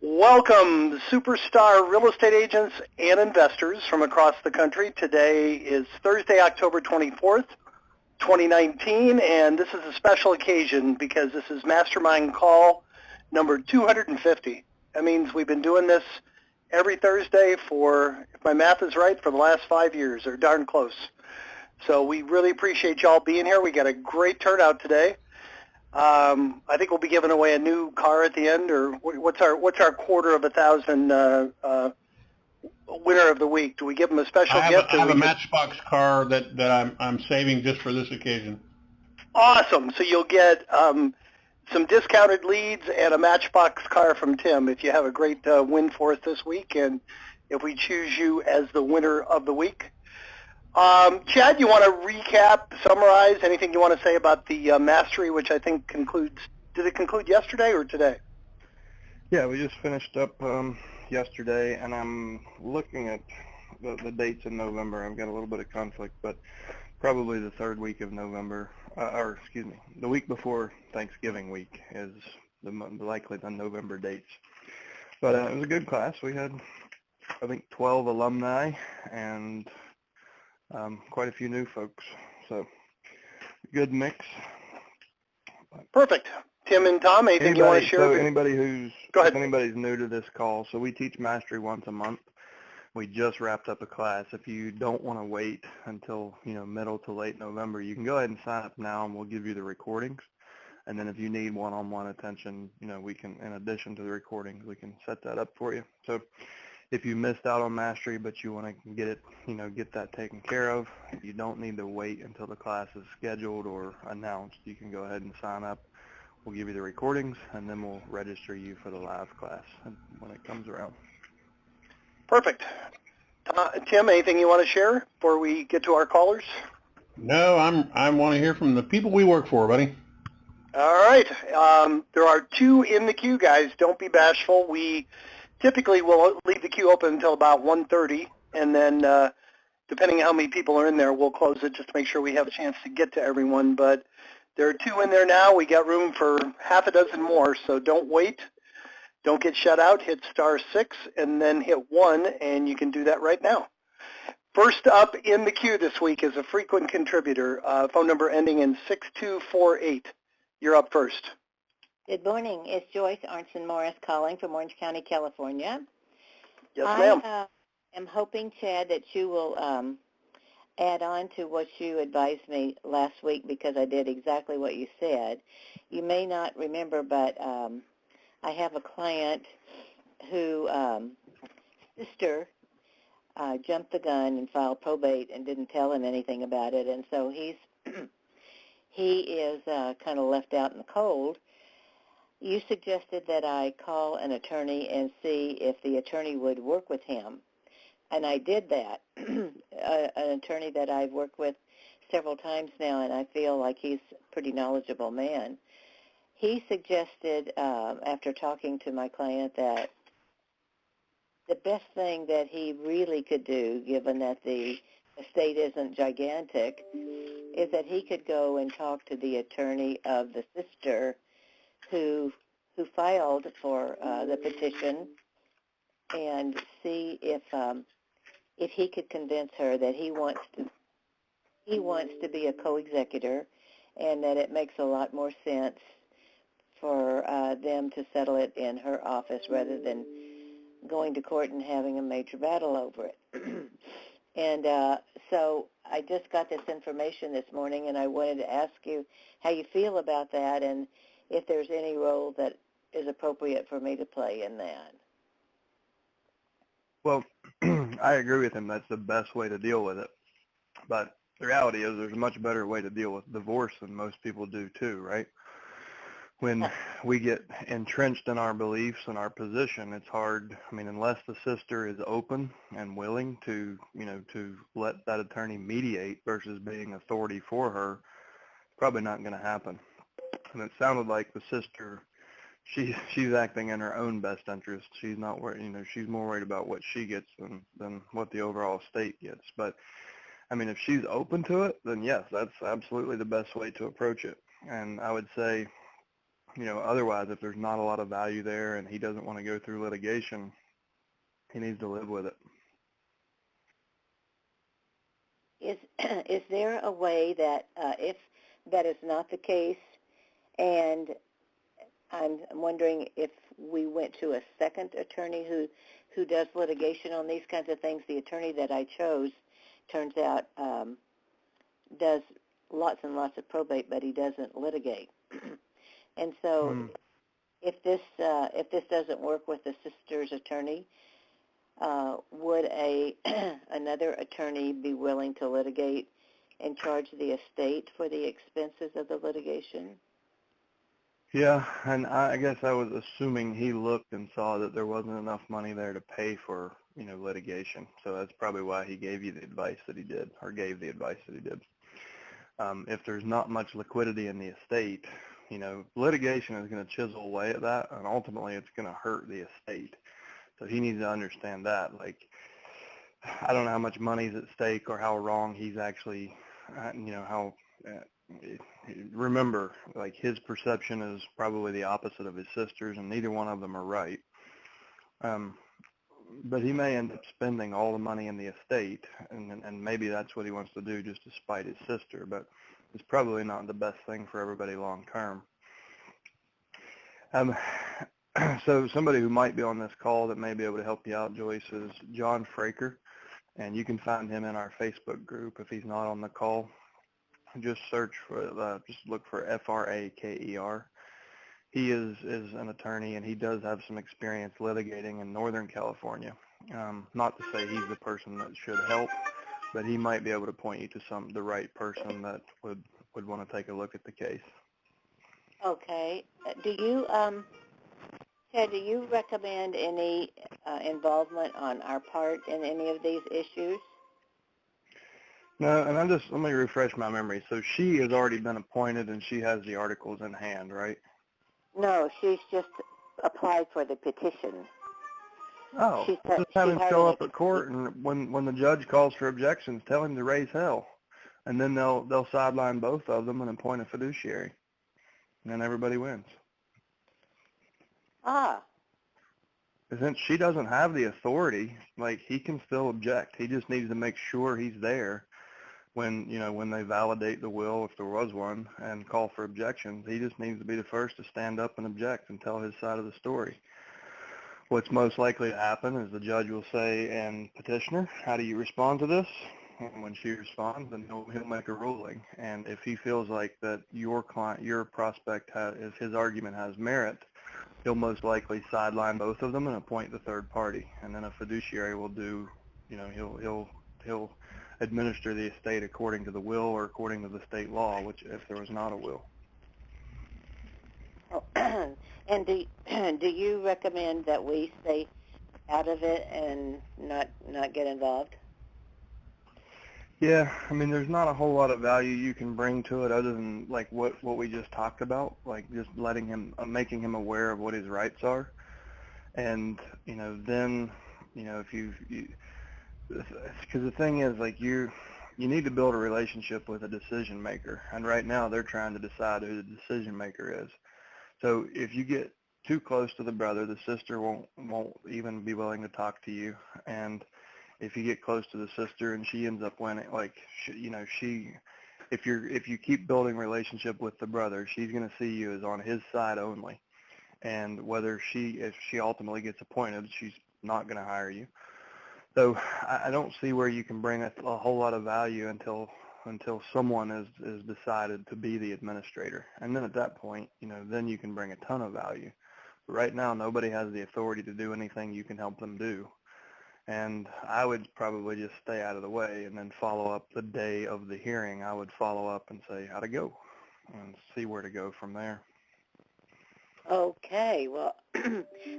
Welcome, superstar real estate agents and investors from across the country. Today is Thursday, October 24th, 2019, and this is a special occasion because this is Mastermind call number 250. That means we've been doing this every Thursday for, if my math is right, for the last 5 years, or darn close. So we really appreciate y'all being here. We got a great turnout today. I think we'll be giving away a new car at the end, or what's our $250,000 winner of the week? Do we give them a special gift? I have a Matchbox car that I'm saving just for this occasion. Awesome. So you'll get some discounted leads and a Matchbox car from Tim if you have a great win for us this week, and if we choose you as the winner of the week. Chad, you want to recap, summarize, anything you want to say about the mastery, which I think concludes, did it conclude yesterday or today? Yeah, we just finished up yesterday, and I'm looking at the dates in November. I've got a little bit of conflict, but probably the third week of November, the week before Thanksgiving week is likely the November dates. But it was a good class. We had, I think, 12 alumni and quite a few new folks, so good mix. Perfect. Tim and Tom, anything you want to share? So anybody's new to this call, so we teach Mastery once a month. We just wrapped up a class. If you don't want to wait until middle to late November, you can go ahead and sign up now, and we'll give you the recordings. And then if you need one-on-one attention, we can, in addition to the recordings, we can set that up for you. So if you missed out on Mastery, but you want to get it, get that taken care of, you don't need to wait until the class is scheduled or announced. You can go ahead and sign up. We'll give you the recordings, and then we'll register you for the live class when it comes around. Perfect. Tim, anything you want to share before we get to our callers? No, I want to hear from the people we work for, buddy. All right. There are two in the queue, guys. Don't be bashful. We typically will leave the queue open until about 1:30, and then depending on how many people are in there, we'll close it just to make sure we have a chance to get to everyone. But there are two in there now. We got room for half a dozen more, so don't wait. Don't get shut out. Hit *6 and then hit 1, and you can do that right now. First up in the queue this week is a frequent contributor, phone number ending in 6248. You're up first. Good morning. It's Joyce Arnson Morris calling from Orange County, California. Yes, ma'am. I am hoping, Chad, that you will add on to what you advised me last week, because I did exactly what you said. You may not remember, but I have a client who sister jumped the gun and filed probate and didn't tell him anything about it, and so he is kind of left out in the cold. You suggested that I call an attorney and see if the attorney would work with him, and I did that. An attorney that I've worked with several times now, and I feel like he's a pretty knowledgeable man. He suggested, after talking to my client, that the best thing that he really could do, given that the estate isn't gigantic, is that he could go and talk to the attorney of the sister who filed for the petition, and see if he could convince her that he wants to be a co-executor, and that it makes a lot more sense for them to settle it in her office rather than going to court and having a major battle over it. And so I just got this information this morning, and I wanted to ask you how you feel about that, and if there's any role that is appropriate for me to play in that. Well, I agree with him. That's the best way to deal with it. But the reality is there's a much better way to deal with divorce than most people do too, right? When we get entrenched in our beliefs and our position, it's hard. I mean, unless the sister is open and willing to, to let that attorney mediate versus being authority for her, it's probably not going to happen. And it sounded like the sister, she's acting in her own best interest. She's not worried, she's more worried about what she gets than what the overall estate gets. But I mean, if she's open to it, then yes, that's absolutely the best way to approach it. And I would say, otherwise, if there's not a lot of value there and he doesn't want to go through litigation, he needs to live with it. Is there a way that if that is not the case, and I'm wondering if we went to a second attorney who does litigation on these kinds of things? The attorney that I chose, turns out, does lots and lots of probate, but he doesn't litigate. And so, if this doesn't work with the sister's attorney, would another attorney be willing to litigate and charge the estate for the expenses of the litigation? Yeah, and I guess I was assuming he looked and saw that there wasn't enough money there to pay for, litigation. So that's probably why he gave you the advice that he did, or gave the advice that he did. If there's not much liquidity in the estate, litigation is going to chisel away at that, and ultimately it's going to hurt the estate. So he needs to understand that. Like, I don't know how much money is at stake or how wrong he's actually, remember, like, his perception is probably the opposite of his sister's, and neither one of them are right. But he may end up spending all the money in the estate, and maybe that's what he wants to do just to spite his sister, but it's probably not the best thing for everybody long term. So somebody who might be on this call that may be able to help you out, Joyce, is John Fraker, and you can find him in our Facebook group if he's not on the call. Just search for, just look for Fraker. He is an attorney, and he does have some experience litigating in Northern California. Not to say he's the person that should help, but he might be able to point you to the right person that would want to take a look at the case. Okay. Ted, do you recommend any involvement on our part in any of these issues? No, and let me refresh my memory. So she has already been appointed, and she has the articles in hand, right? No, she's just applied for the petition. Oh, just have him show up at court, and when the judge calls for objections, tell him to raise hell, and then they'll sideline both of them and appoint a fiduciary, and then everybody wins. Ah. Since she doesn't have the authority, like, he can still object. He just needs to make sure he's there when they validate the will, if there was one, and call for objections. He just needs to be the first to stand up and object and tell his side of the story. What's most likely to happen is the judge will say, and petitioner, how do you respond to this? And when she responds, then he'll make a ruling. And if he feels like that your prospect, if his argument has merit, he'll most likely sideline both of them and appoint the third party. And then a fiduciary will do, he'll administer the estate according to the will or according to the state law, which if there was not a will. Oh, and do you recommend that we stay out of it and not get involved? Yeah, I mean, there's not a whole lot of value you can bring to it other than like what we just talked about, like just letting him, making him aware of what his rights are, and then if because the thing is, like, you need to build a relationship with a decision maker, and right now they're trying to decide who the decision maker is. So if you get too close to the brother, the sister won't even be willing to talk to you, and if you get close to the sister and she ends up winning, like, if you keep building relationship with the brother, she's going to see you as on his side only, and if she ultimately gets appointed, she's not going to hire you. So I don't see where you can bring a whole lot of value until someone is decided to be the administrator. And then at that point, then you can bring a ton of value. But right now, nobody has the authority to do anything you can help them do. And I would probably just stay out of the way and then follow up the day of the hearing. I would follow up and say, how'd it go? And see where to go from there. Okay. Well,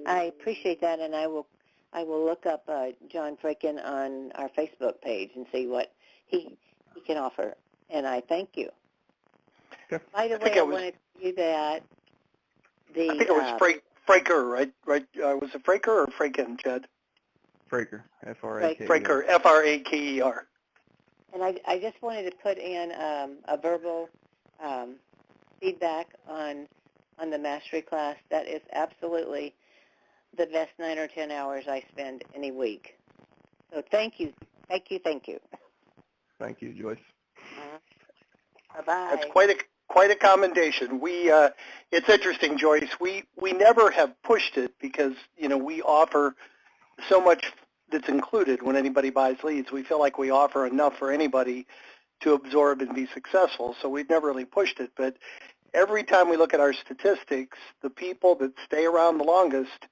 I appreciate that, and I will look up John Frickin on our Facebook page and see what he can offer, and I thank you. Okay. By the way, I wanted to do that. I think it was Fraker, right? Was it Fraker or Frickin, Chad? Fraker, F-R-A-K-E-R. Fraker, F-R-A-K-E-R. And I just wanted to put in a verbal feedback on on the mastery class. That is absolutely the best 9 or 10 hours I spend any week. So thank you. Thank you. Thank you. Thank you, Joyce. Bye-bye. That's quite a commendation. It's interesting, Joyce. We never have pushed it because, we offer so much that's included when anybody buys leads. We feel like we offer enough for anybody to absorb and be successful, so we've never really pushed it. But every time we look at our statistics, the people that stay around the longest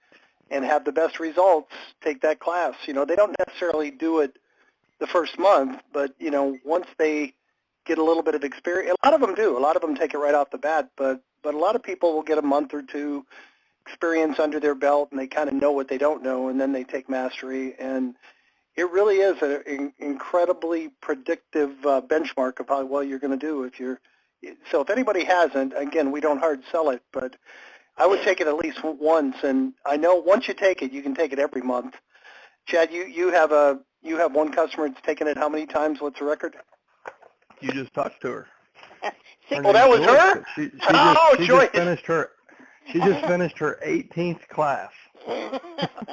and have the best results take that class. They don't necessarily do it the first month, but, once they get a little bit of experience, a lot of them do. A lot of them take it right off the bat, but a lot of people will get a month or two experience under their belt, and they kind of know what they don't know, and then they take mastery. And it really is an incredibly predictive benchmark of how well you're going to do. So if anybody hasn't, again, we don't hard sell it, but I would take it at least once. And I know once you take it, you can take it every month. Chad, you have one customer that's taken it how many times? What's the record? You just talked to her. Oh, that was her? She just finished her 18th class.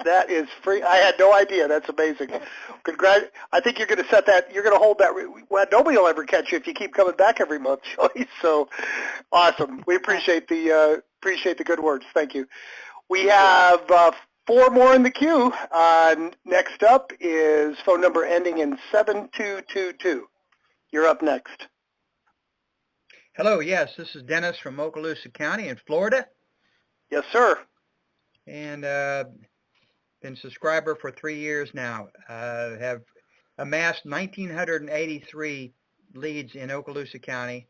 That is free. I had no idea. That's amazing. I think you're going to set that. You're going to hold that. Well, nobody will ever catch you if you keep coming back every month, Joyce. So awesome. We appreciate the good words. Thank you. We have 4 more in the queue. Next up is phone number ending in 7222. You're up next. Hello, yes, this is Dennis from Okaloosa County in Florida. Yes, sir. And been a subscriber for 3 years now. Have amassed 1,983 leads in Okaloosa County,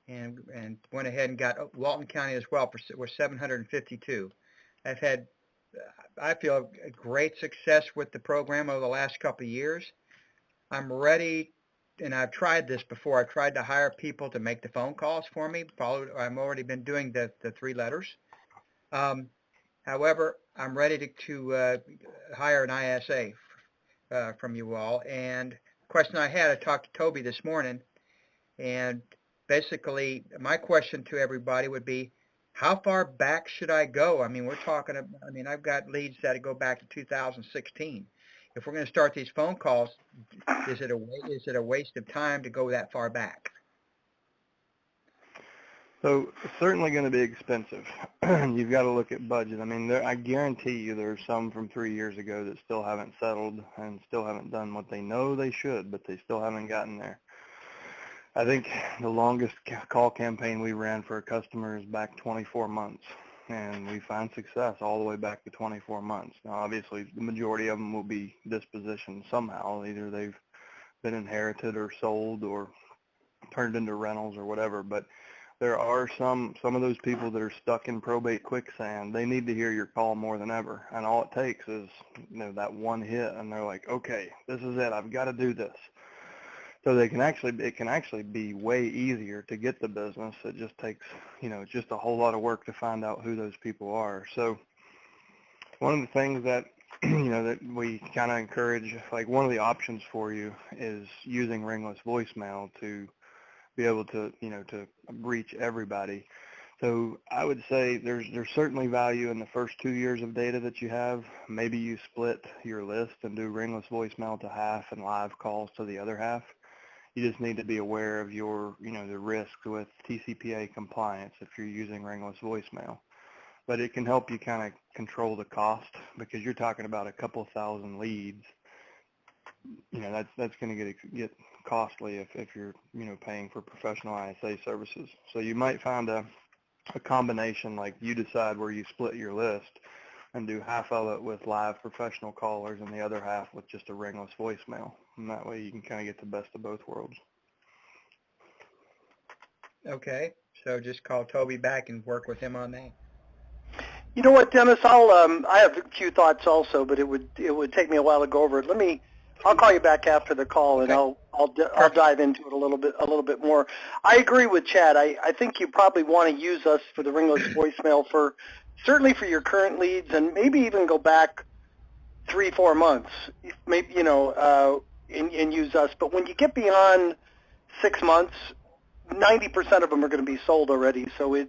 and went ahead and got Walton County as well for 752. I've had, I feel, a great success with the program over the last couple of years. I'm ready. And I've tried this before. I've tried to hire people to make the phone calls for me. I've already been doing the 3 letters. However, I'm ready to hire an ISA from you all. And the question I talked to Toby this morning, and basically my question to everybody would be, how far back should I go? I mean, I've got leads that go back to 2016. If we're going to start these phone calls, is it a waste of time to go that far back? So it's certainly going to be expensive. You've got to look at budget. I mean, I guarantee you there's some from 3 years ago that still haven't settled and still haven't done what they know they should, but they still haven't gotten there. I think the longest call campaign we ran for a customer is back 24 months. And we find success all the way back to 24 months. Now, obviously, the majority of them will be dispositioned somehow. Either they've been inherited or sold or turned into rentals or whatever. But there are some of those people that are stuck in probate quicksand. They need to hear your call more than ever. And all it takes is, that one hit, and they're like, okay, this is it. I've got to do this. So it can actually be way easier to get the business. It just takes, just a whole lot of work to find out who those people are. So one of the things that, that we kind of encourage, like one of the options for you is using ringless voicemail to be able to, to reach everybody. So I would say there's certainly value in the first 2 years of data that you have. Maybe you split your list and do ringless voicemail to half and live calls to the other half. You just need to be aware of your, the risk with TCPA compliance if you're using ringless voicemail. But it can help you kind of control the cost because you're talking about a couple thousand leads. That's going to get costly if you're, paying for professional ISA services. So you might find a combination, like you decide where you split your list and do half of it with live professional callers and the other half with just a ringless voicemail. And that way you can kind of get the best of both worlds. Okay, so just call Toby back and work with him on that. You know what, Dennis? I have a few thoughts also, but it would take me a while to go over it. I'll call you back after the call, and okay. I'll dive into it a little bit more. I agree with Chad. I think you probably want to use us for the ringless voicemail certainly for your current leads, and maybe even go back 3-4 months, maybe and use us. But when you get beyond 6 months, 90% of them are going to be sold already. So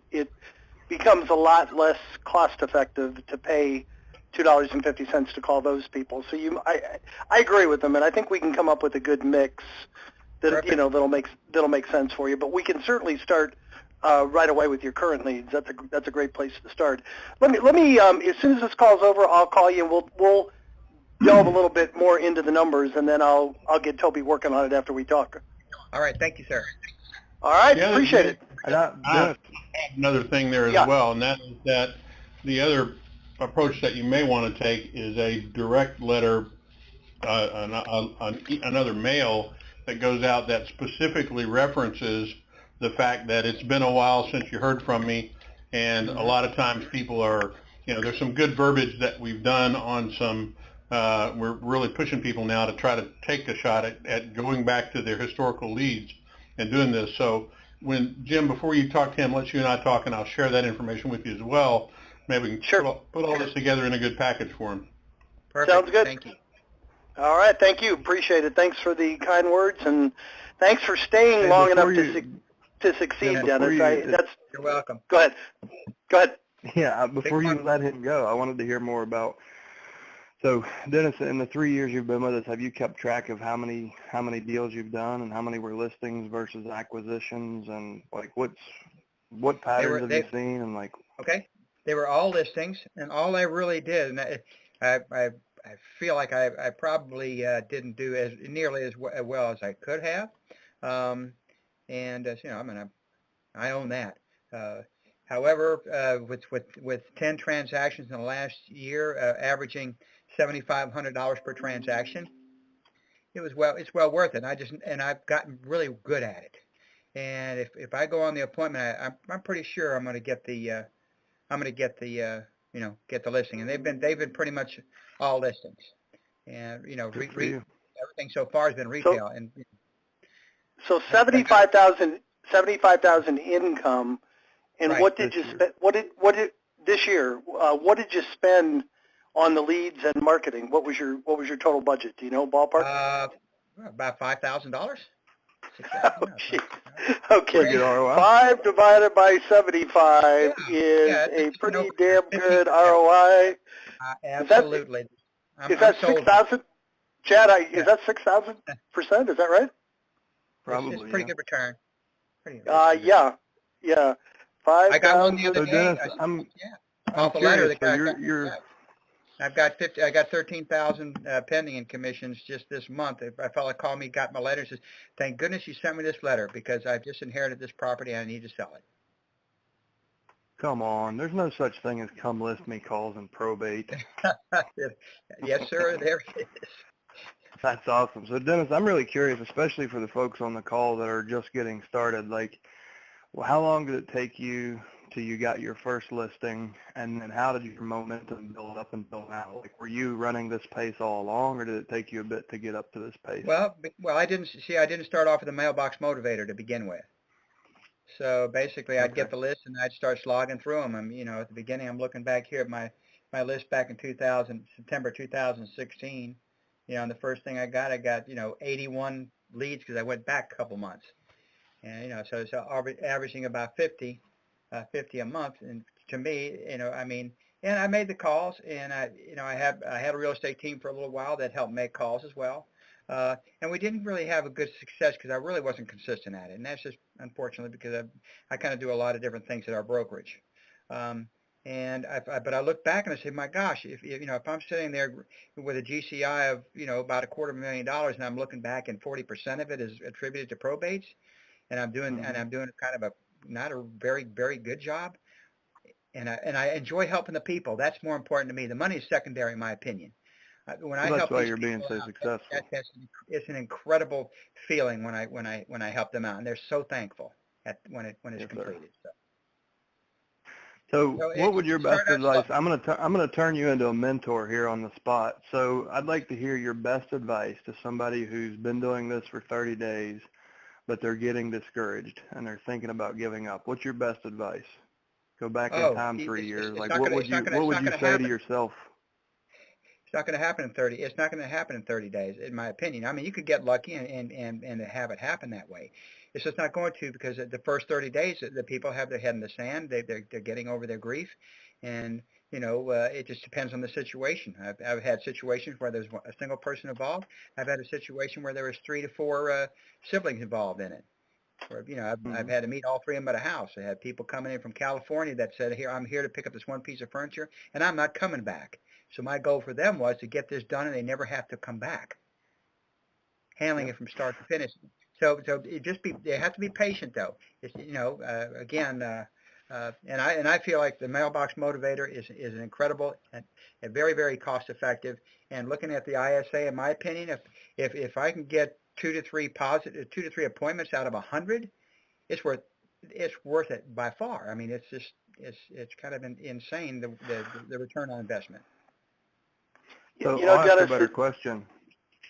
becomes a lot less cost effective to pay $2.50 to call those people. So I agree with them, and I think we can come up with a good mix that Perfect. that'll make sense for you. But we can certainly start right away with your current leads. That's a great place to start. Let me as soon as this call's over, I'll call you and we'll delve a little bit more into the numbers, and then I'll get Toby working on it after we talk. All right. Thank you, sir. All right, appreciate it. I have another thing there as well, and that is that the other approach that you may want to take is a direct letter, another mail that goes out that specifically references the fact that it's been a while since you heard from me, and a lot of times people are, there's some good verbiage that we've done on some, we're really pushing people now to try to take a shot at going back to their historical leads and doing this. So when, Jim, before you talk to him, let you and I talk, and I'll share that information with you as well. Maybe we can put all this together in a good package for him. Perfect. Sounds good. Thank you. All right, thank you. Appreciate it. Thanks for the kind words, and thanks for staying long enough to succeed, Dennis. You're welcome. Go ahead. Yeah, before you let him go, I wanted to hear more about. So, Dennis, in the 3 years you've been with us, have you kept track of how many deals you've done and how many were listings versus acquisitions, and like what patterns have you seen, and like? Okay, they were all listings, and all I really did, and I feel like I probably didn't do as nearly as well as I could have, and I own that. However, with 10 transactions in the last year, averaging $7,500 per transaction, it's well worth it. I've gotten really good at it. And if I go on the appointment, I'm pretty sure I'm going to get the listing. And they've been pretty much all listings. And everything so far has been retail. So 75,000 income. And right. What did you spend? What did this year? What did you spend on the leads and marketing? What was your total budget? Do you know, ballpark? About $5,000. Oh, geez. Okay. 5 divided by 75 is a pretty damn good ROI. Absolutely. Is that 6,000? Chad, is that 6,000%? Is that right? Probably. It's a pretty good return. Yeah. 5,000. I got one the other day. Dennis, I'm off a curious, letter. you're I've got 13,000 pending in commissions just this month. A fellow called me, got my letter, and says, "Thank goodness you sent me this letter because I've just inherited this property and I need to sell it." Come on, there's no such thing as come list me calls in probate. Yes, sir. There it is. That's awesome. So Dennis, I'm really curious, especially for the folks on the call that are just getting started. Like, well, how long did it take you till you got your first listing, and then how did your momentum build up until now? Like, were you running this pace all along, or did it take you a bit to get up to this pace? Well, I didn't start off with a mailbox motivator to begin with. So basically, I'd get the list and I'd start slogging through them. And at the beginning, I'm looking back here at my list back in September 2016. And the first thing I got 81 leads because I went back a couple months. And so averaging about 50 a month. And to me, and I made the calls, and I had a real estate team for a little while that helped make calls as well. And we didn't really have a good success because I really wasn't consistent at it, and that's just unfortunately because I kind of do a lot of different things at our brokerage. But I look back and I say, my gosh, if I'm sitting there with a GCI of about $250,000 and I'm looking back and 40% of it is attributed to probates, and I'm doing kind of not a very, very good job, and I enjoy helping the people. That's more important to me. The money is secondary, in my opinion. That's why you're being so successful. It's an incredible feeling when I help them out, and they're so thankful when it's completed. So what would your best advice? I'm gonna turn you into a mentor here on the spot. So I'd like to hear your best advice to somebody who's been doing this for 30 days, but they're getting discouraged and they're thinking about giving up. What's your best advice? Go back in time 3 years. Like, what would you say to yourself? It's not going to happen in 30. It's not going to happen in 30 days, in my opinion. I mean, you could get lucky and have it happen that way. It's just not going to, because the first 30 days, the people have their head in the sand. They're getting over their grief, and it just depends on the situation. I've had situations where there's a single person involved. I've had a situation where there was 3 to 4 siblings involved in it. Or, I've had to meet all 3 of them at a house. I had people coming in from California that said, "Here, I'm here to pick up this one piece of furniture, and I'm not coming back." So my goal for them was to get this done, and they never have to come back. Handling it from start to finish. So they have to be patient, though. It's, again, and I feel like the mailbox motivator is an incredible and very, very cost effective. And looking at the ISA, in my opinion, if I can get 2 to 3 appointments out of 100, it's worth it by far. I mean, it's kind of insane, the return on investment. So I'll ask a better question.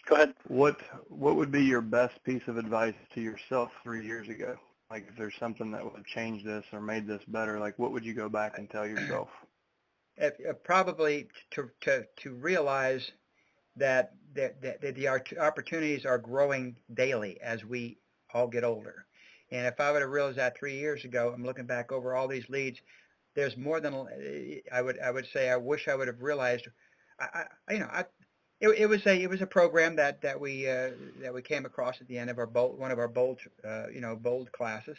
Go ahead. What would be your best piece of advice to yourself 3 years ago? Like, if there's something that would have changed this or made this better, like, what would you go back and tell yourself? Probably to realize that the opportunities are growing daily as we all get older. And if I would have realized that 3 years ago, I'm looking back over all these leads, there's more than I would say. I wish I would have realized. It was a program that we came across at the end of one of our bold classes,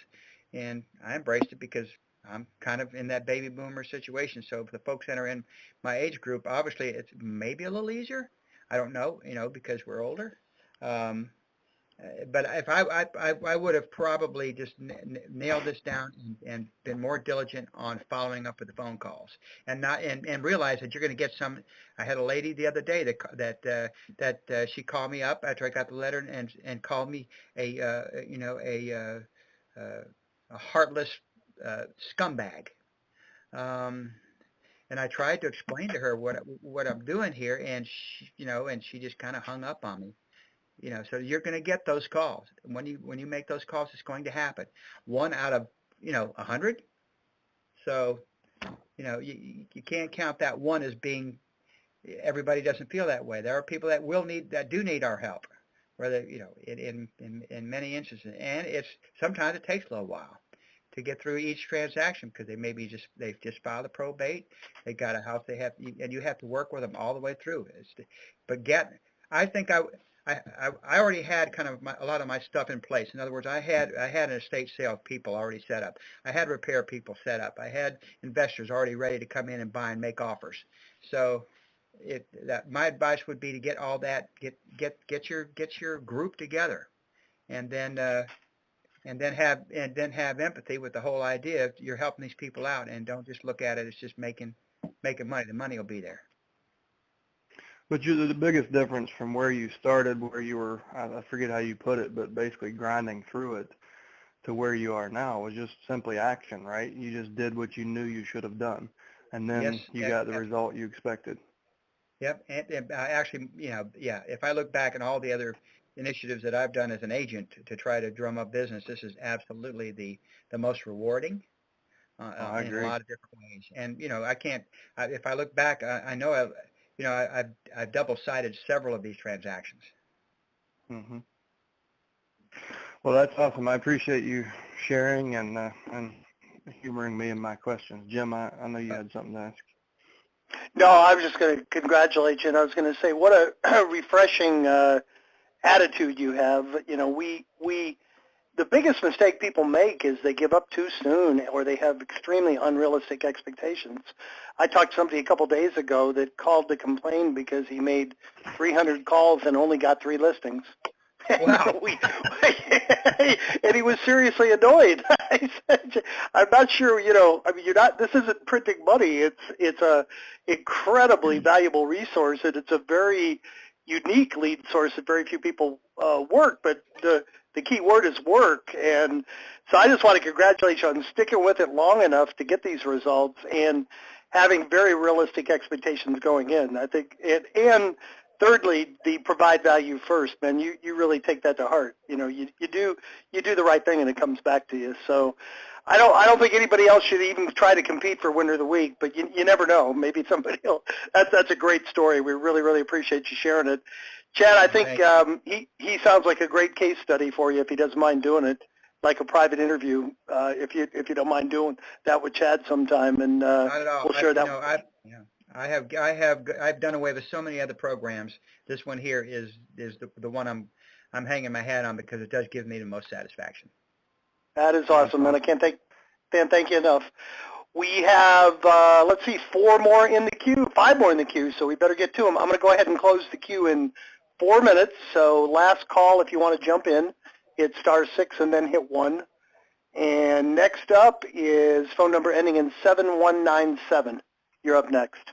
and I embraced it because I'm kind of in that baby boomer situation. So for the folks that are in my age group, obviously it's maybe a little easier. I don't know, because we're older. But if I would have probably just nailed this down and been more diligent on following up with the phone calls, and realize that you're going to get some. I had a lady the other day that she called me up after I got the letter and called me a heartless scumbag. And I tried to explain to her what I'm doing here, and she just kind of hung up on me. So you're going to get those calls. When you make those calls, it's going to happen. 1 out of 100. So you can't count that one as being. Everybody doesn't feel that way. There are people that do need our help, whether in many instances, and sometimes it takes a little while to get through each transaction, because they've just filed a probate, they got a house and you have to work with them all the way through. I think I already had kind of a lot of my stuff in place. In other words, I had an estate sale people already set up. I had repair people set up. I had investors already ready to come in and buy and make offers. So my advice would be to get all that, get your group together, and then have empathy with the whole idea of you're helping these people out, and don't just look at it as just making money. The money will be there. But the biggest difference from where you started, where you were, I forget how you put it, but basically grinding through it, to where you are now was just simply action, right? You just did what you knew you should have done, and then you got the result you expected. Yep, and actually, if I look back at all the other initiatives that I've done as an agent to try to drum up business, this is absolutely the most rewarding in a lot of different ways. And I can't. If I look back, I know I've double-sided several of these transactions. Mm-hmm. Well, that's awesome. I appreciate you sharing and humoring me in my questions. Jim, I know you had something to ask. No, I was just going to congratulate you, and I was going to say what a refreshing attitude you have. The biggest mistake people make is they give up too soon, or they have extremely unrealistic expectations. I talked to somebody a couple days ago that called to complain because he made 300 calls and only got 3 listings. Wow. And he was seriously annoyed. I said, I'm not sure, this isn't printing money. It's a incredibly valuable resource, and it's a very unique lead source that very few people work, but the key word is work. And so I just want to congratulate you on sticking with it long enough to get these results and having very realistic expectations going in. I think and thirdly, the provide value first, man. You really take that to heart. You do the right thing and it comes back to you. So I don't think anybody else should even try to compete for winner of the week, but you never know. Maybe somebody else. That's a great story. We really, really appreciate you sharing it. Chad, I think he sounds like a great case study for you if he doesn't mind doing it. like a private interview, if you don't mind doing that with Chad sometime, and Not at all. we'll share that. I've done away with so many other programs. This one here is the one I'm hanging my hat on because it does give me the most satisfaction. That is awesome, and I can't thank you enough. We have, let's see, 5 more in the queue, so we better get to them. I'm going to go ahead and close the queue in 4 minutes, so last call if you want to jump in, hit *6 and then hit 1. And next up is phone number ending in 7197. You're up next.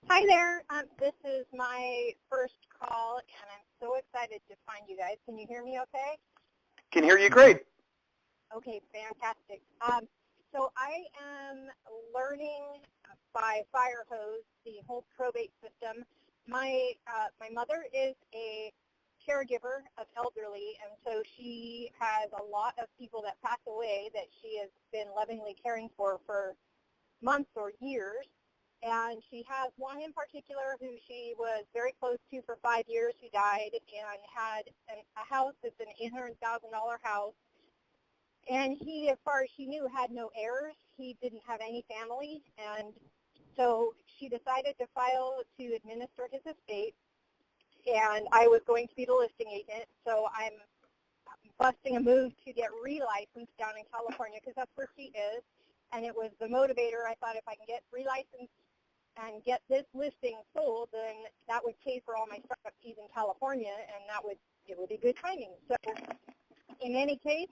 Hi there. This is my first call, and I'm so excited to find you guys. Can you hear me okay? Can hear you great. Okay, fantastic. So I am learning by fire hose the whole probate system. My mother is a caregiver of elderly, and so she has a lot of people that pass away that she has been lovingly caring for months or years. And she has one in particular who she was very close to for 5 years, who died and had a house that's an $800,000 house. And he, as far as she knew, had no heirs. He didn't have any family. And so she decided to file to administer his estate. And I was going to be the listing agent. So I'm busting a move to get relicensed down in California because that's where she is. And it was the motivator. I thought if I can get relicensed and get this listing sold, then that would pay for all my startup fees in California, and it would be good timing. So in any case,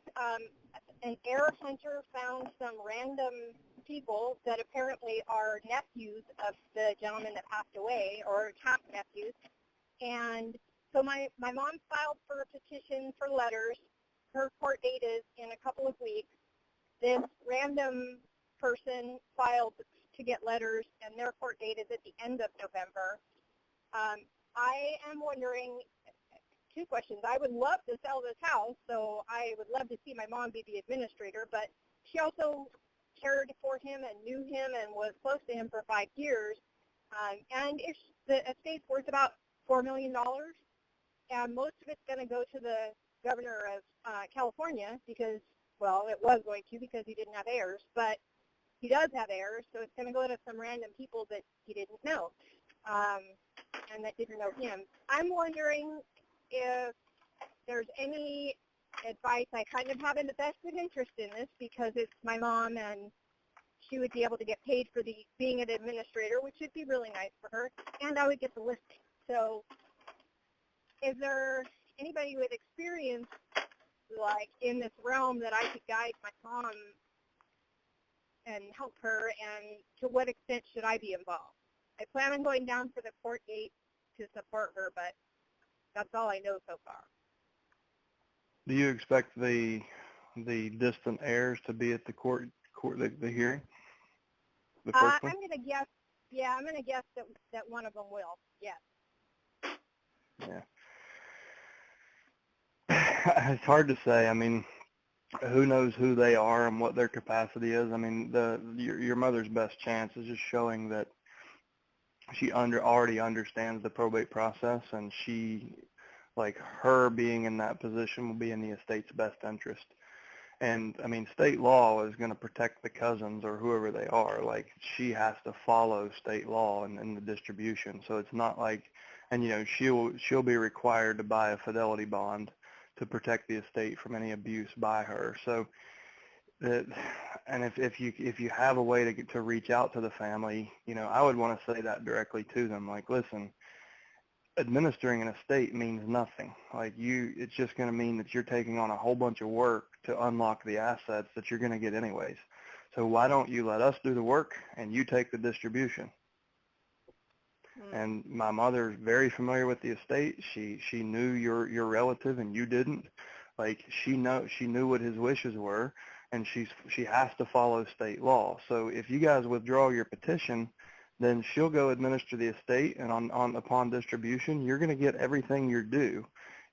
an heir hunter found some random people that apparently are nephews of the gentleman that passed away, or half nephews. And so my mom filed for a petition for letters. Her court date is in a couple of weeks. This random person filed to get letters, and their court date is at the end of November. I am wondering, 2 questions. I would love to sell this house, so I would love to see my mom be the administrator, but she also cared for him and knew him and was close to him for 5 years. And if the estate's worth about $4 million, and most of it's going to go to the governor of California because, well, it was going to because he didn't have heirs, but he does have heirs, so it's going to go to some random people that he didn't know and that didn't know him. I'm wondering if there's any advice. I kind of have a vested interest in this because it's my mom, and she would be able to get paid for being an administrator, which would be really nice for her, and I would get the listing. So is there anybody with experience like in this realm that I could guide my mom and help her, and to what extent should I be involved? I plan on going down for the court date to support her, but that's all I know so far. Do you expect the distant heirs to be at the court the hearing? The first one? I'm going to guess. Yeah, I'm going to guess that one of them will. Yes. Yeah. It's hard to say. I mean, who knows who they are and what their capacity is. I mean, your mother's best chance is just showing that she already understands the probate process, and she, like, her being in that position will be in the estate's best interest. And I mean, state law is going to protect the cousins or whoever they are. Like, she has to follow state law in the distribution. So it's not like, and you know, she'll be required to buy a fidelity bond to protect the estate from any abuse by her. So that, and if you have a way to reach out to the family, you know, I would want to say that directly to them. Like, listen, administering an estate means nothing. Like, it's just going to mean that you're taking on a whole bunch of work to unlock the assets that you're going to get anyways. So why don't you let us do the work and you take the distribution? And my mother's very familiar with the estate. She knew your relative and you didn't. Like, she knew what his wishes were, and she has to follow state law. So if you guys withdraw your petition, then she'll go administer the estate, and upon distribution, you're going to get everything you're due.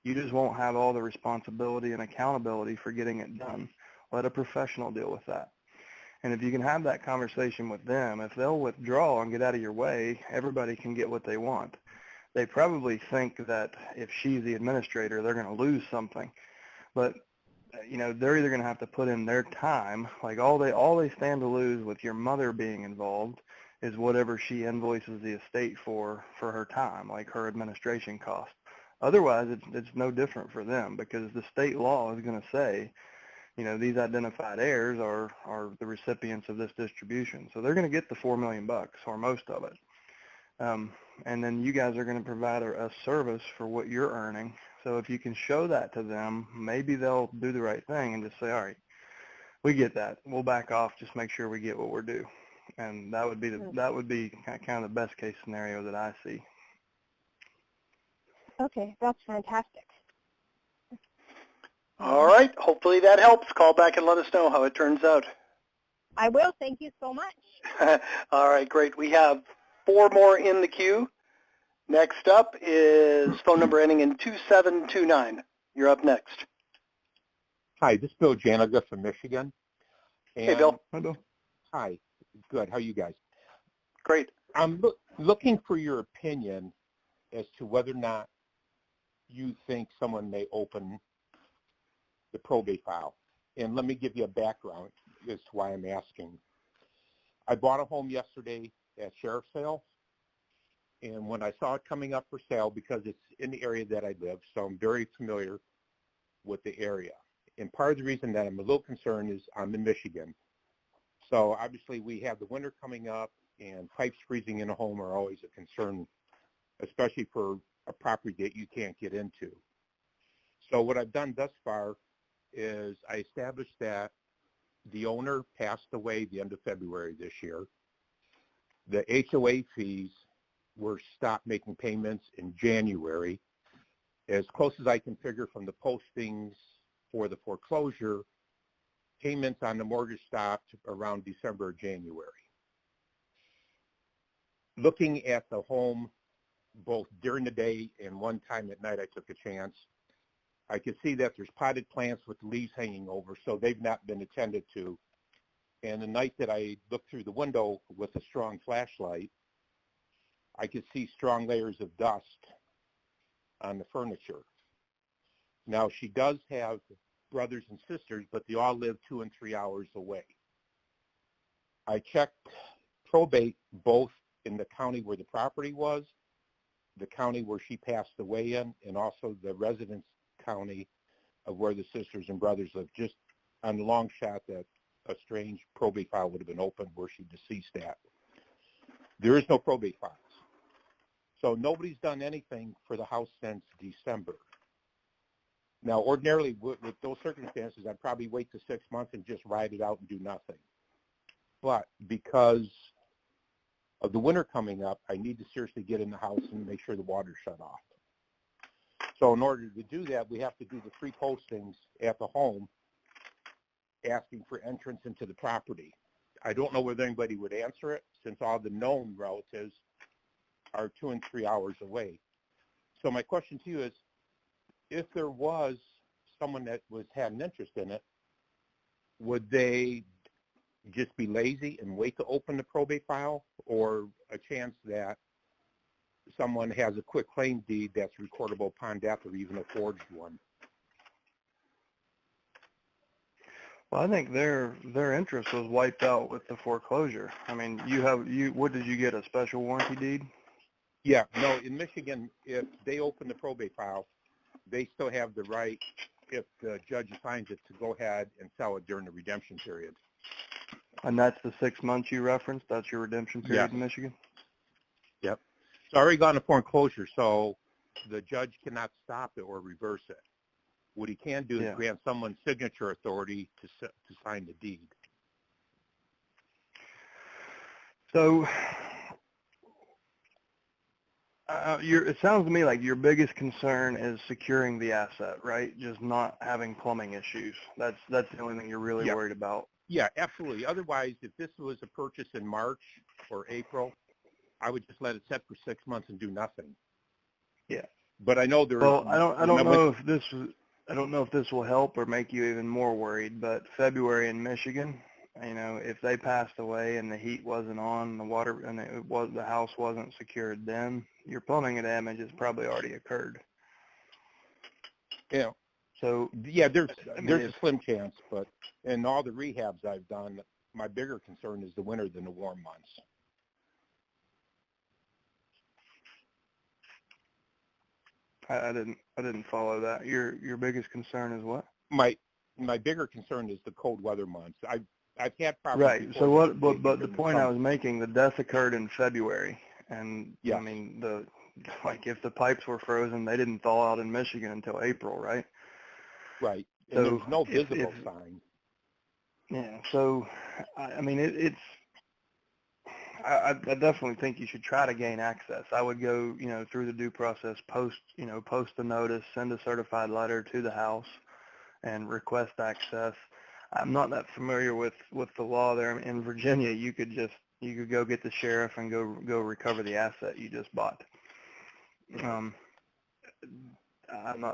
You just won't have all the responsibility and accountability for getting it done. Let a professional deal with that. And if you can have that conversation with them, if they'll withdraw and get out of your way, everybody can get what they want. They probably think that if she's the administrator, they're going to lose something. But they're either going to have to put in their time. Like all they stand to lose with your mother being involved is whatever she invoices the estate for her time, like her administration costs. Otherwise, it's no different for them, because the state law is going to say, these identified heirs are the recipients of this distribution. So they're going to get the $4 million or most of it. And then you guys are going to provide a service for what you're earning. So if you can show that to them, maybe they'll do the right thing and just say, all right, we get that. We'll back off. Just make sure we get what we're due. And that would be kind of the best case scenario that I see. Okay, that's fantastic. All right. Hopefully that helps. Call back and let us know how it turns out. I will. Thank you so much. All right, great. We have 4 more in the queue. Next up is phone number ending in 2729. You're up next. Hi, this is Bill Janiga from Michigan. Hey, Bill. Hi, Bill. Hi. Good. How are you guys? Great. I'm looking for your opinion as to whether or not you think someone may open the probate file. And let me give you a background as to why I'm asking. I bought a home yesterday at sheriff's sale, and when I saw it coming up for sale, because it's in the area that I live, so I'm very familiar with the area. And part of the reason that I'm a little concerned is I'm in Michigan. So obviously we have the winter coming up, and pipes freezing in a home are always a concern, especially for a property that you can't get into. So what I've done thus far is I established that the owner passed away the end of February this year. The HOA fees were stopped making payments in January. As close as I can figure from the postings for the foreclosure, payments on the mortgage stopped around December or January. Looking at the home both during the day and one time at night I took a chance, I could see that there's potted plants with leaves hanging over, so they've not been attended to. And the night that I looked through the window with a strong flashlight, I could see strong layers of dust on the furniture. Now, she does have brothers and sisters, but they all live 2 and 3 hours away. I checked probate both in the county where the property was, the county where she passed away in, and also the residence county of where the sisters and brothers live, just on the long shot that a strange probate file would have been opened where she deceased at. There is no probate files. So nobody's done anything for the house since December. Now, ordinarily, with those circumstances, I'd probably wait to 6 months and just ride it out and do nothing. But because of the winter coming up, I need to seriously get in the house and make sure the water's shut off. So in order to do that, we have to do the 3 postings at the home asking for entrance into the property. I don't know whether anybody would answer it, since all the known relatives are 2 and 3 hours away. So my question to you is, if there was someone that had an interest in it, would they just be lazy and wait to open the probate file, or a chance that someone has a quick claim deed that's recordable upon death, or even a forged one? Well, I think their interest was wiped out with the foreclosure. I mean, what did you get, a special warranty deed? Yeah, no, in Michigan, if they open the probate file, they still have the right, if the judge assigns it, to go ahead and sell it during the redemption period. And that's the 6 months you referenced? That's your redemption period in Michigan? Yep. It's already gone to foreclosure, so the judge cannot stop it or reverse it. What he can do is grant someone signature authority to sign the deed. So it sounds to me like your biggest concern is securing the asset, right? Just not having plumbing issues. That's the only thing you're really worried about. Yeah, absolutely. Otherwise, if this was a purchase in March or April, I would just let it set for 6 months and do nothing. Yeah. But I know there. Well, I don't know if this will help or make you even more worried. But February in Michigan, if they passed away and the heat wasn't on, the water and the house wasn't secured, then your plumbing damage has probably already occurred. Yeah. So yeah, there's a slim chance, but in all the rehabs I've done, my bigger concern is the winter than the warm months. I didn't follow that. Your biggest concern is what? My bigger concern is the cold weather months. I've had properties. Right. So but the point I was making, the death occurred in February, and yes. I mean if the pipes were frozen, they didn't thaw out in Michigan until April, right? Right. And so there's no visible sign. Yeah. So I mean I definitely think you should try to gain access. I would go, through the due process, post the notice, send a certified letter to the house, and request access. I'm not that familiar with the law there in Virginia. You could go get the sheriff and go recover the asset you just bought. I'm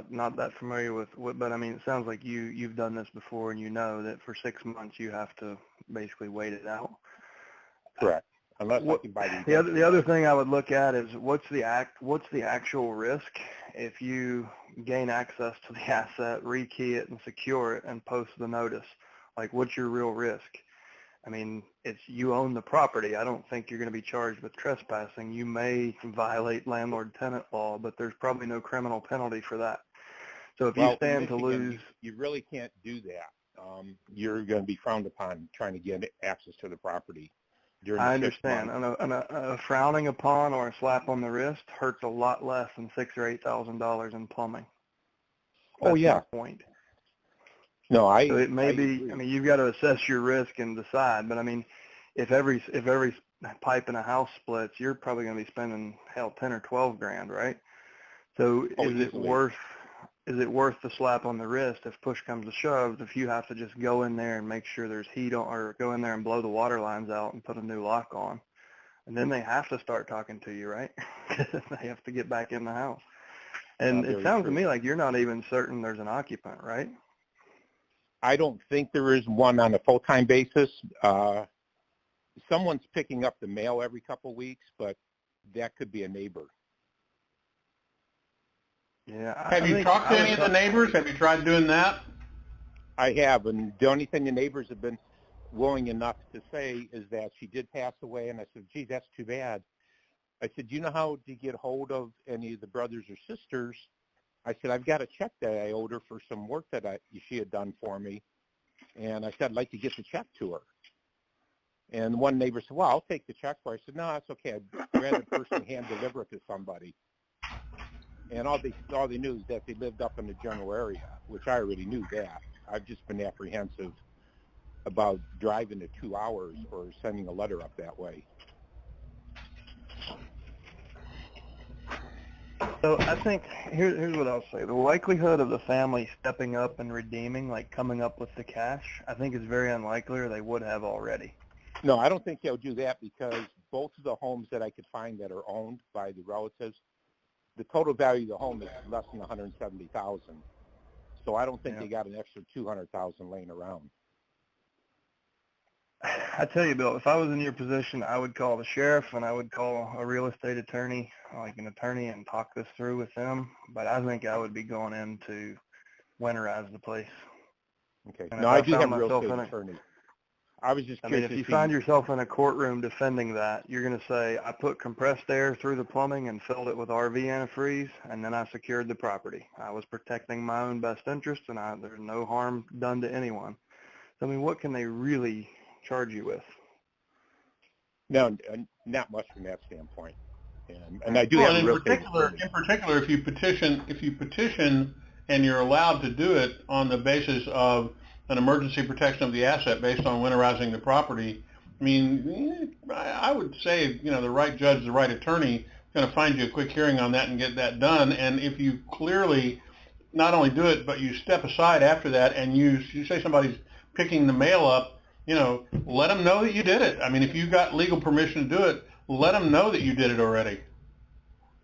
not that familiar with, but I mean, it sounds like you've done this before, and you know that for 6 months you have to basically wait it out. Correct. Unless I can buy the other thing I would look at is what's the actual risk if you gain access to the asset, rekey it, and secure it, and post the notice. Like, what's your real risk? I mean, it's you own the property. I don't think you're going to be charged with trespassing. You may violate landlord-tenant law, but there's probably no criminal penalty for that. So if you stand to lose, you really can't do that. You're going to be frowned upon trying to get access to the property. I understand. And a frowning upon or a slap on the wrist hurts a lot less than $6,000 or $8,000 in plumbing. That's my point. No, so it may be. Agree. I mean, you've got to assess your risk and decide. But I mean, if every pipe in a house splits, you're probably going to be spending $10 or $12,000, right? So is it worth the slap on the wrist if push comes to shove? If you have to just go in there and make sure there's heat on, or go in there and blow the water lines out and put a new lock on, and then they have to start talking to you, right? They have to get back in the house. And it sounds to me like you're not even certain there's an occupant, right? I don't think there is one on a full-time basis. Someone's picking up the mail every couple of weeks, but that could be a neighbor. Yeah. Have you talked to any of the neighbors? Have you tried doing that? I have, and the only thing the neighbors have been willing enough to say is that she did pass away, and I said, gee, that's too bad. I said, you know how to get hold of any of the brothers or sisters? I said, I've got a check that I owed her for some work that she had done for me, and I said, I'd like to get the check to her. And one neighbor said, well, I'll take the check for her. I said, no, that's okay. I'd rather personally hand deliver it to somebody. And all they knew is that they lived up in the general area, which I already knew that. I've just been apprehensive about driving to 2 hours or sending a letter up that way. So I think here's what I'll say. The likelihood of the family stepping up and redeeming, like coming up with the cash, I think is very unlikely, or they would have already. No, I don't think they'll do that, because both of the homes that I could find that are owned by the relatives, the total value of the home is less than $170,000. So I don't think they got an extra $200,000 laying around. I tell you, Bill, if I was in your position, I would call the sheriff and I would call a real estate attorney, and talk this through with them. But I think I would be going in to winterize the place. Okay. And no, I do have a real estate attorney. I was just curious. I mean, if you find yourself in a courtroom defending that, you're going to say, I put compressed air through the plumbing and filled it with RV antifreeze, and then I secured the property. I was protecting my own best interest, and there's no harm done to anyone. So, I mean, what can they really charge you with? No, not much from that standpoint. And I do have a real estate attorney. In particular, if you petition and you're allowed to do it on the basis of an emergency protection of the asset based on winterizing the property, I mean, I would say, the right judge, the right attorney, is going to find you a quick hearing on that and get that done. And if you clearly not only do it, but you step aside after that and you say somebody's picking the mail up, let them know that you did it. I mean, if you got legal permission to do it, let them know that you did it already.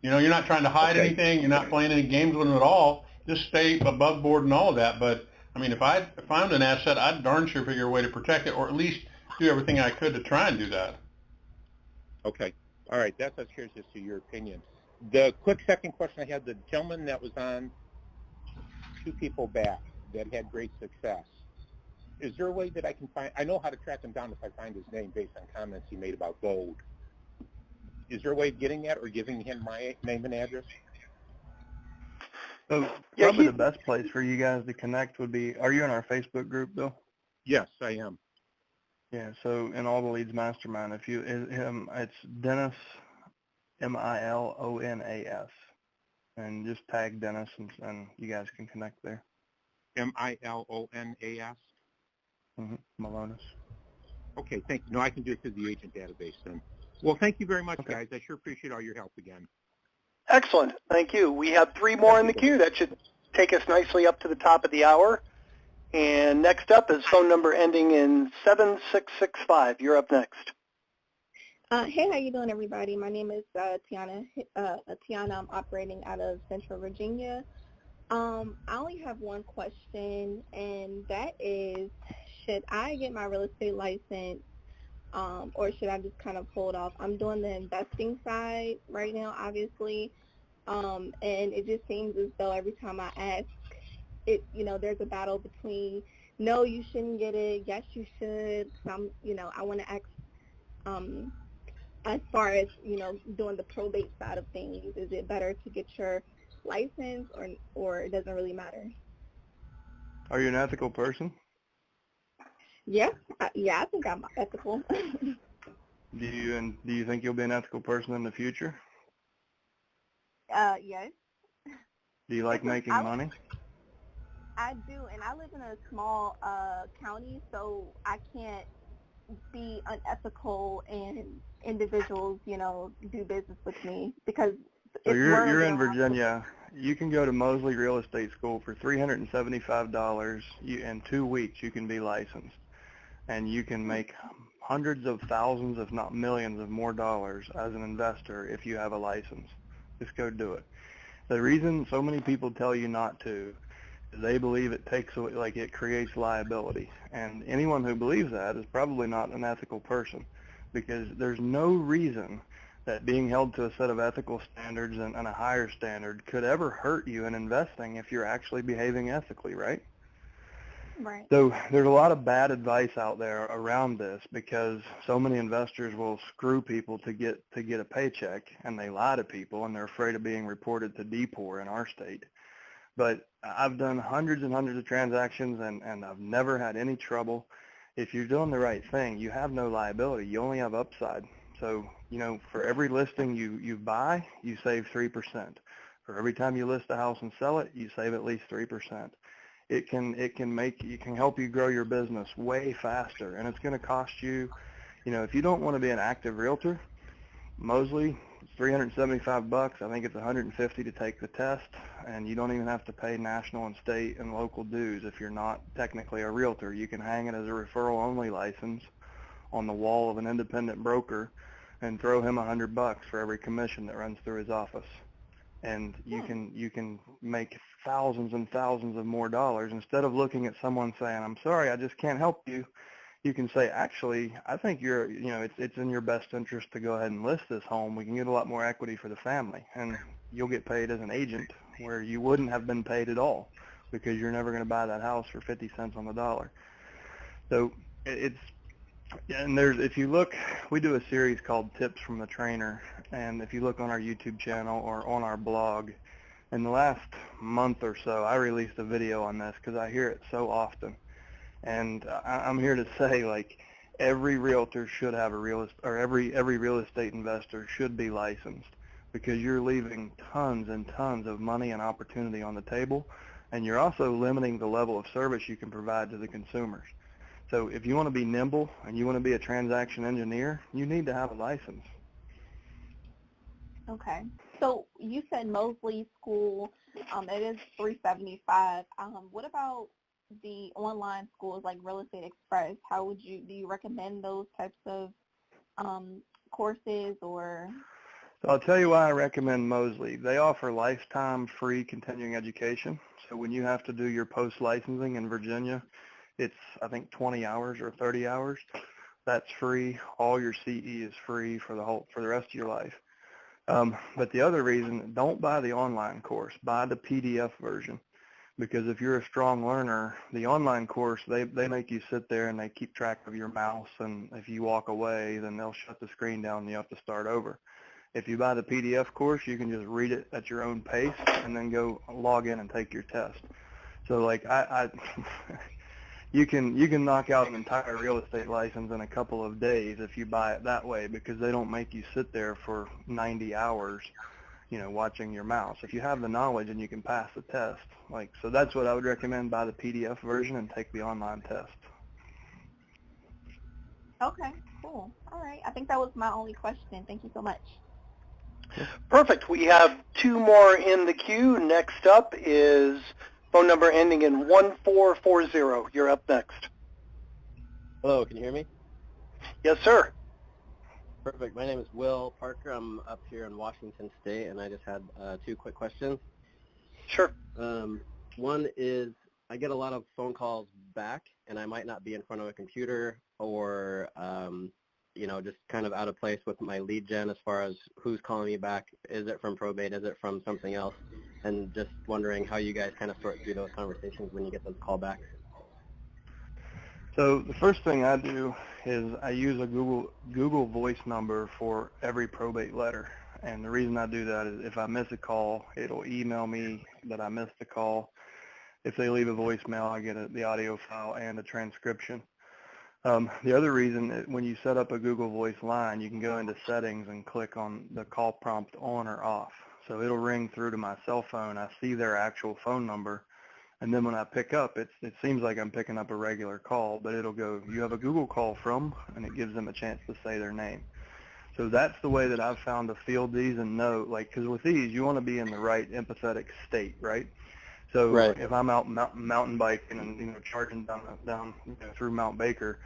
You're not trying to hide anything. You're not playing any games with them at all. Just stay above board and all of that. But I mean, if I found an asset, I'd darn sure figure a way to protect it, or at least do everything I could to try and do that. Okay. All right. That's what I was curious as to your opinion. The quick second question I had, the gentleman that was on 2 people back that had great success. Is there a way that I can find, I know how to track him down if I find his name based on comments he made about gold. Is there a way of getting that or giving him my name and address? So probably the best place for you guys to connect would be, are you in our Facebook group, Bill? Yes, I am. Yeah, so in All the Leads Mastermind, if you, it's Dennis, Milonas, and just tag Dennis and you guys can connect there. Milonas? Milonas. Okay, thank you. No, I can do it through the agent database then. Well, thank you very much, guys. I sure appreciate all your help again. Excellent. Thank you. We have 3 more in the queue. That should take us nicely up to the top of the hour. And next up is phone number ending in 7665. You're up next. Hey, how you doing, everybody? My name is Tiana. Tiana, I'm operating out of Central Virginia. I only have one question, and that is, should I get my real estate license, or should I just kind of hold off? I'm doing the investing side right now, obviously, and it just seems as though every time I ask, there's a battle between, no, you shouldn't get it, yes, you should. Some, I want to ask, as far as, doing the probate side of things, is it better to get your license or it doesn't really matter? Are you an ethical person? Yeah, I think I'm ethical. Do you think you'll be an ethical person in the future? Yes. Do you like making money? I do, and I live in a small county, so I can't be unethical and individuals, do business with me because. So you're in Virginia. You can go to Mosley Real Estate School for $375. In 2 weeks, you can be licensed, and you can make hundreds of thousands, if not millions, of more dollars as an investor if you have a license. Just go do it. The reason so many people tell you not to is they believe it creates liability, and anyone who believes that is probably not an ethical person, because there's no reason that being held to a set of ethical standards and a higher standard could ever hurt you in investing if you're actually behaving ethically, right? Right. So there's a lot of bad advice out there around this because so many investors will screw people to get a paycheck, and they lie to people, and they're afraid of being reported to DPOR in our state. But I've done hundreds and hundreds of transactions, and I've never had any trouble. If you're doing the right thing, you have no liability. You only have upside. So, for every listing you buy, you save 3%. For every time you list a house and sell it, you save at least 3%. It can help you grow your business way faster, and it's going to cost you, if you don't want to be an active realtor, Mosley, it's $375. I think it's $150 to take the test, and you don't even have to pay national and state and local dues if you're not technically a realtor. You can hang it as a referral-only license on the wall of an independent broker and throw him $100 for every commission that runs through his office. And you can make thousands and thousands of more dollars. Instead of looking at someone saying, I'm sorry, I just can't help you, you can say, actually, I think it's in your best interest to go ahead and list this home. We can get a lot more equity for the family, and you'll get paid as an agent where you wouldn't have been paid at all because you're never going to buy that house for 50 cents on the dollar. So if you look, we do a series called Tips from the Trainer, and if you look on our YouTube channel or on our blog, in the last month or so, I released a video on this because I hear it so often. And I'm here to say, every realtor should have every real estate investor should be licensed, because you're leaving tons and tons of money and opportunity on the table, and you're also limiting the level of service you can provide to the consumers. So if you want to be nimble and you want to be a transaction engineer, you need to have a license. Okay. So you said Mosley School, it is $375. What about the online schools like Real Estate Express? Do you recommend those types of courses, or? So I'll tell you why I recommend Mosley. They offer lifetime free continuing education. So when you have to do your post-licensing in Virginia, it's, I think, 20 hours or 30 hours. That's free. All your CE is free for the rest of your life. But the other reason, don't buy the online course. Buy the PDF version, because if you're a strong learner, the online course, they make you sit there and they keep track of your mouse, and if you walk away, then they'll shut the screen down and you have to start over. If you buy the PDF course, you can just read it at your own pace and then go log in and take your test. So like you can knock out an entire real estate license in a couple of days if you buy it that way, because they don't make you sit there for 90 hours, watching your mouse. If you have the knowledge and you can pass the test, so that's what I would recommend, buy the PDF version and take the online test. Okay, cool. All right. I think that was my only question. Thank you so much. Perfect. We have 2 more in the queue. Next up is phone number ending in 1440. You're up next. Hello, can you hear me? Yes, sir. Perfect. My name is Will Parker. I'm up here in Washington State, and I just had 2 quick questions. Sure. One is, I get a lot of phone calls back, and I might not be in front of a computer or, just kind of out of place with my lead gen as far as who's calling me back. Is it from probate? Is it from something else? And just wondering how you guys kind of sort through those conversations when you get those callbacks. So the first thing I do is I use a Google Voice number for every probate letter. And the reason I do that is if I miss a call, it'll email me that I missed the call. If they leave a voicemail, I get the audio file and a transcription. The other reason, when you set up a Google Voice line, you can go into settings and click on the call prompt on or off. So it'll ring through to my cell phone. I see their actual phone number. And then when I pick up, it seems like I'm picking up a regular call, but it'll go, you have a Google call from, and it gives them a chance to say their name. So that's the way that I've found to field these and know, because with these, you want to be in the right empathetic state, right? So right. If I'm out mountain biking and charging down through Mount Baker,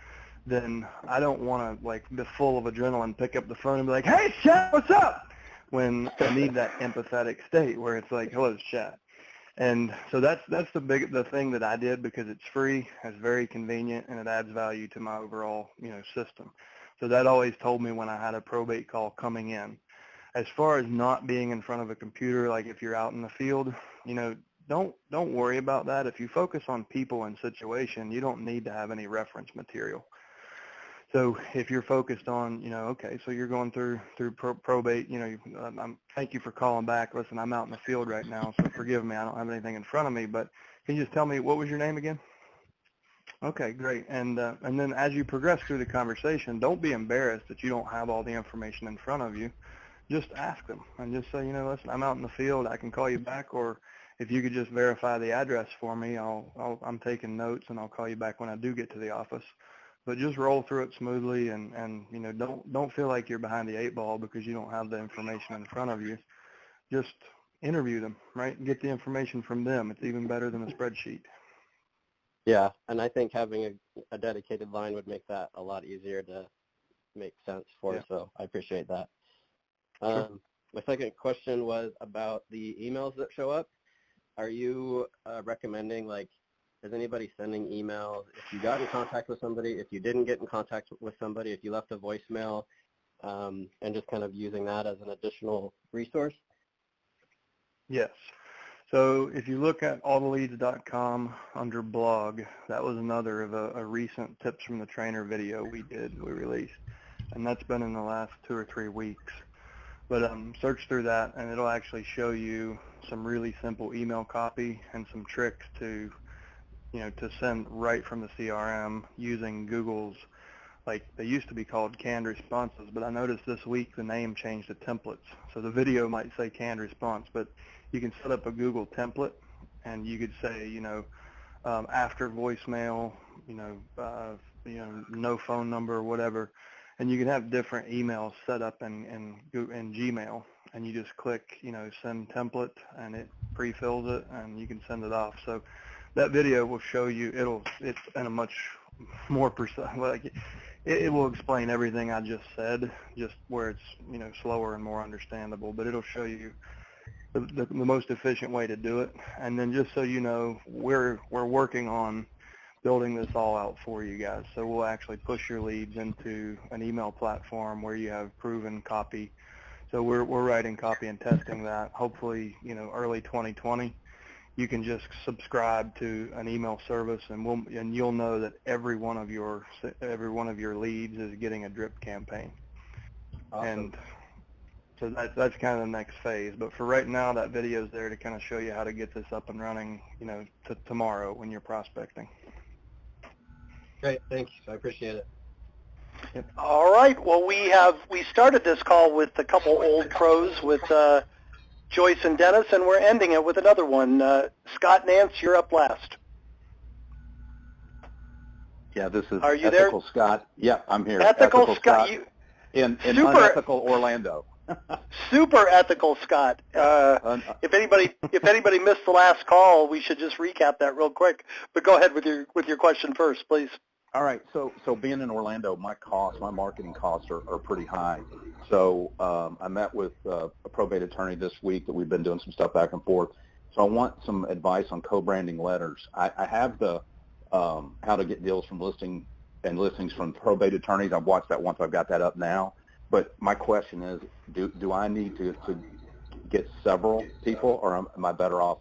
then I don't want to be full of adrenaline, pick up the phone and be like, "Hey, Chat, what's up?" When I need that empathetic state where it's like, "Hello, Chat." And so that's the thing that I did, because it's free, it's very convenient, and it adds value to my overall system. So that always told me when I had a probate call coming in. As far as not being in front of a computer, like if you're out in the field, don't worry about that. If you focus on people and situation, you don't need to have any reference material. So if you're focused on, okay, so you're going through probate, thank you for calling back. Listen, I'm out in the field right now, so forgive me, I don't have anything in front of me, but can you just tell me, what was your name again? Okay, great. And then as you progress through the conversation, don't be embarrassed that you don't have all the information in front of you. Just ask them and just say, listen, I'm out in the field, I can call you back, or if you could just verify the address for me, I'm taking notes and I'll call you back when I do get to the office. But just roll through it smoothly, and don't feel like you're behind the 8 ball because you don't have the information in front of you. Just interview them, right? Get the information from them. It's even better than a spreadsheet. Yeah, and I think having a dedicated line would make that a lot easier to make sense for, so I appreciate that. Sure. My second question was about the emails that show up. Are you recommending, is anybody sending emails if you got in contact with somebody, if you didn't get in contact with somebody, if you left a voicemail, and just kind of using that as an additional resource? Yes. So if you look at alltheleads.com under blog, that was another of a recent Tips from the Trainer video we released. And that's been in the last 2 or 3 weeks. But search through that, and it'll actually show you some really simple email copy and some tricks to send right from the CRM using Google's, they used to be called canned responses, but I noticed this week the name changed to templates. So the video might say canned response, but you can set up a Google template, and you could say, after voicemail, no phone number or whatever, and you can have different emails set up in Gmail, and you just click, send template, and it pre-fills it, and you can send it off. So that video will show you, it's in a much more precise, it will explain everything I just said, just where it's, slower and more understandable, but it'll show you the most efficient way to do it. And then just so you know, we're working on building this all out for you guys. So we'll actually push your leads into an email platform where you have proven copy. So we're writing copy and testing that, hopefully, early 2020. you can just subscribe to an email service, and you'll know that every one of your leads is getting a drip campaign. Awesome. And so that's kind of the next phase. But for right now, that video is there to kind of show you how to get this up and running, to tomorrow when you're prospecting. Great, thanks. I appreciate it. Yep. All right. Well, we started this call with a couple old pros with Joyce and Dennis, and we're ending it with another one. Scott, Nance, you're up last. Yeah, this is Are you Ethical there? Scott. Yeah, I'm here. Ethical Scott. In Super. Unethical Orlando. Super ethical, Scott. If anybody missed the last call, we should just recap that real quick. But go ahead with your question first, please. All right. So being in Orlando, my marketing costs are pretty high. So I met with a probate attorney this week that we've been doing some stuff back and forth. So I want some advice on co-branding letters. I have the how to get deals from listings from probate attorneys. I've watched that once. I've got that up now. But my question is, do I need to get several people, or am I better off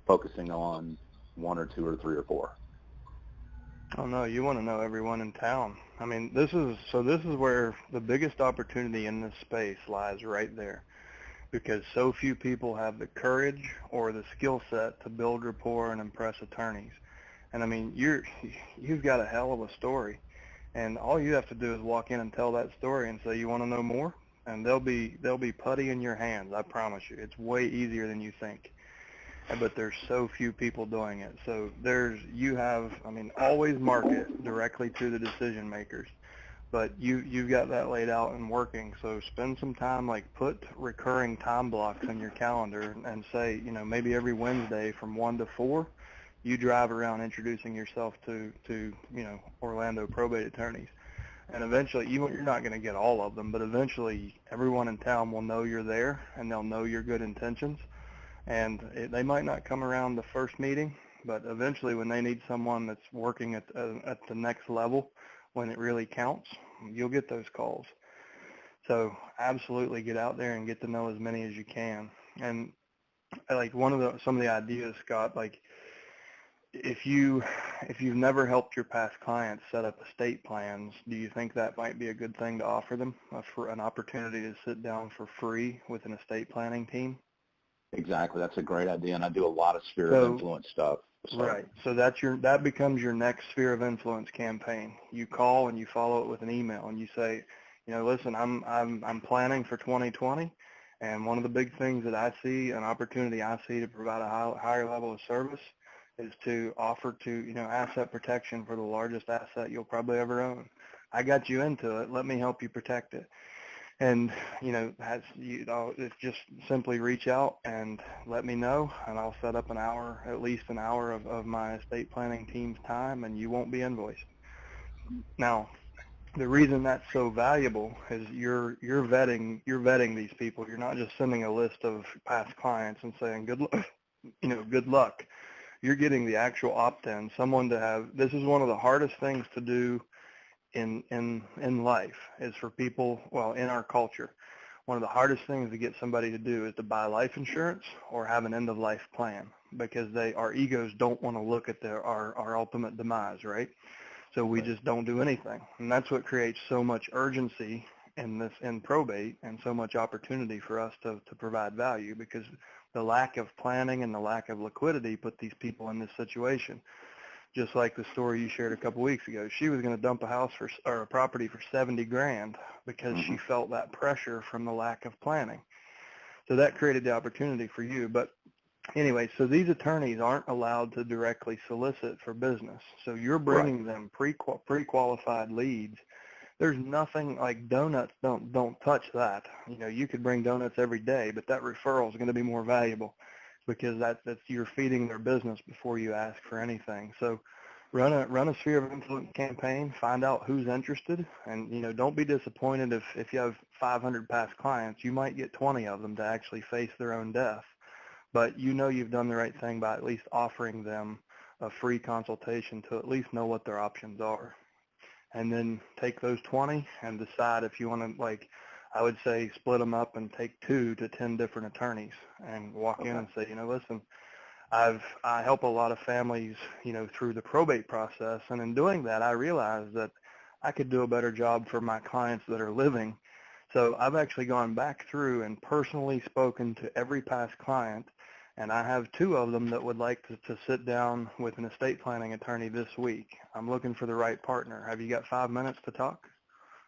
focusing on one or two or three or four? Oh no, you want to know everyone in town. I mean, this is where the biggest opportunity in this space lies, right there, because so few people have the courage or the skill set to build rapport and impress attorneys. And I mean, you've got a hell of a story, and all you have to do is walk in and tell that story and say, you want to know more, and they'll be putty in your hands. I promise you, it's way easier than you think. But there's so few people doing it. So always market directly to the decision makers. But you've got that laid out and working. So spend some time, put recurring time blocks in your calendar and say, maybe every Wednesday from 1 to 4, you drive around introducing yourself to Orlando probate attorneys. And eventually, you're not going to get all of them, but eventually everyone in town will know you're there and they'll know your good intentions. And they might not come around the first meeting, but eventually when they need someone that's working at the next level, when it really counts, you'll get those calls. So absolutely get out there and get to know as many as you can. And some of the ideas, Scott, if you've never helped your past clients set up estate plans, do you think that might be a good thing to offer them, for an opportunity to sit down for free with an estate planning team? Exactly. That's a great idea, and I do a lot of sphere of influence stuff. So. Right. So that becomes your next sphere of influence campaign. You call and you follow it with an email, and you say, listen, I'm planning for 2020, and one of the big things that I see, an opportunity I see to provide a higher level of service, is to offer asset protection for the largest asset you'll probably ever own. I got you into it. Let me help you protect it. And, just simply reach out and let me know, and I'll set up at least an hour of my estate planning team's time, and you won't be invoiced. Now, the reason that's so valuable is you're vetting these people. You're not just sending a list of past clients and saying, good luck. You're getting the actual opt-in, someone to have. This is one of the hardest things to do in life, is for people, in our culture, one of the hardest things to get somebody to do is to buy life insurance or have an end-of-life plan, because our egos don't want to look at our ultimate demise, right? So we just don't do anything. And that's what creates so much urgency in probate, and so much opportunity for us to provide value, because the lack of planning and the lack of liquidity put these people in this situation. Just like the story you shared a couple weeks ago, she was going to dump a property for $70,000 because she felt that pressure from the lack of planning. So that created the opportunity for you. But anyway, so these attorneys aren't allowed to directly solicit for business. So you're bringing them pre-qualified leads. There's nothing like donuts. Don't touch that. You could bring donuts every day, but that referral is going to be more valuable, because that's you're feeding their business before you ask for anything. So run a sphere of influence campaign, find out who's interested, and don't be disappointed if you have 500 past clients. You might get 20 of them to actually face their own death, but you've done the right thing by at least offering them a free consultation to at least know what their options are. And then take those 20 and decide if you want to, I would say, split them up and take 2 to 10 different attorneys and walk in and say, listen, I help a lot of families, through the probate process, and in doing that, I realized that I could do a better job for my clients that are living. So I've actually gone back through and personally spoken to every past client, and I have 2 of them that would like to sit down with an estate planning attorney this week. I'm looking for the right partner. Have you got 5 minutes to talk?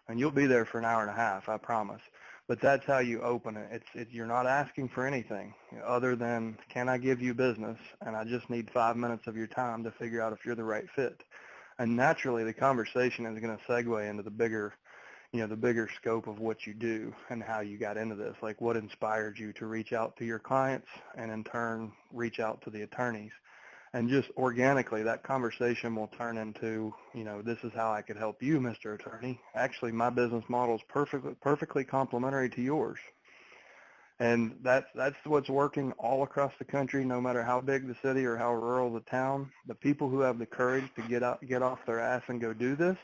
And you'll be there for an hour and a half, I promise. But that's how you open it. You're not asking for anything other than, can I give you business? And I just need 5 minutes of your time to figure out if you're the right fit. And naturally, the conversation is going to segue into the bigger scope of what you do and how you got into this, like what inspired you to reach out to your clients and in turn reach out to the attorneys. And just organically, that conversation will turn into, this is how I could help you, Mr. Attorney. Actually, my business model is perfectly complementary to yours. And that's what's working all across the country, no matter how big the city or how rural the town. The people who have the courage to get off their ass and go do this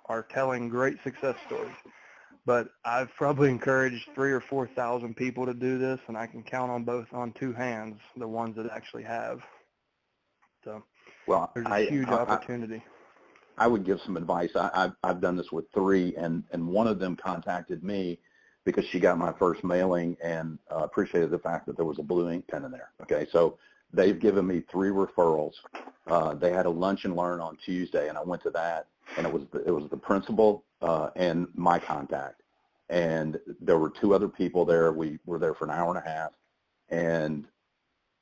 are telling great success stories. But I've probably encouraged 3,000 or 4,000 people to do this, and I can count on 2 hands the ones that actually have. So well, there's a huge opportunity. I would give some advice. I've done this with 3, and one of them contacted me because she got my first mailing and appreciated the fact that there was a blue ink pen in there. Okay, so they've given me 3 referrals. They had a lunch and learn on Tuesday, and I went to that, and it was the principal and my contact, and there were 2 other people there. We were there for an hour and a half, and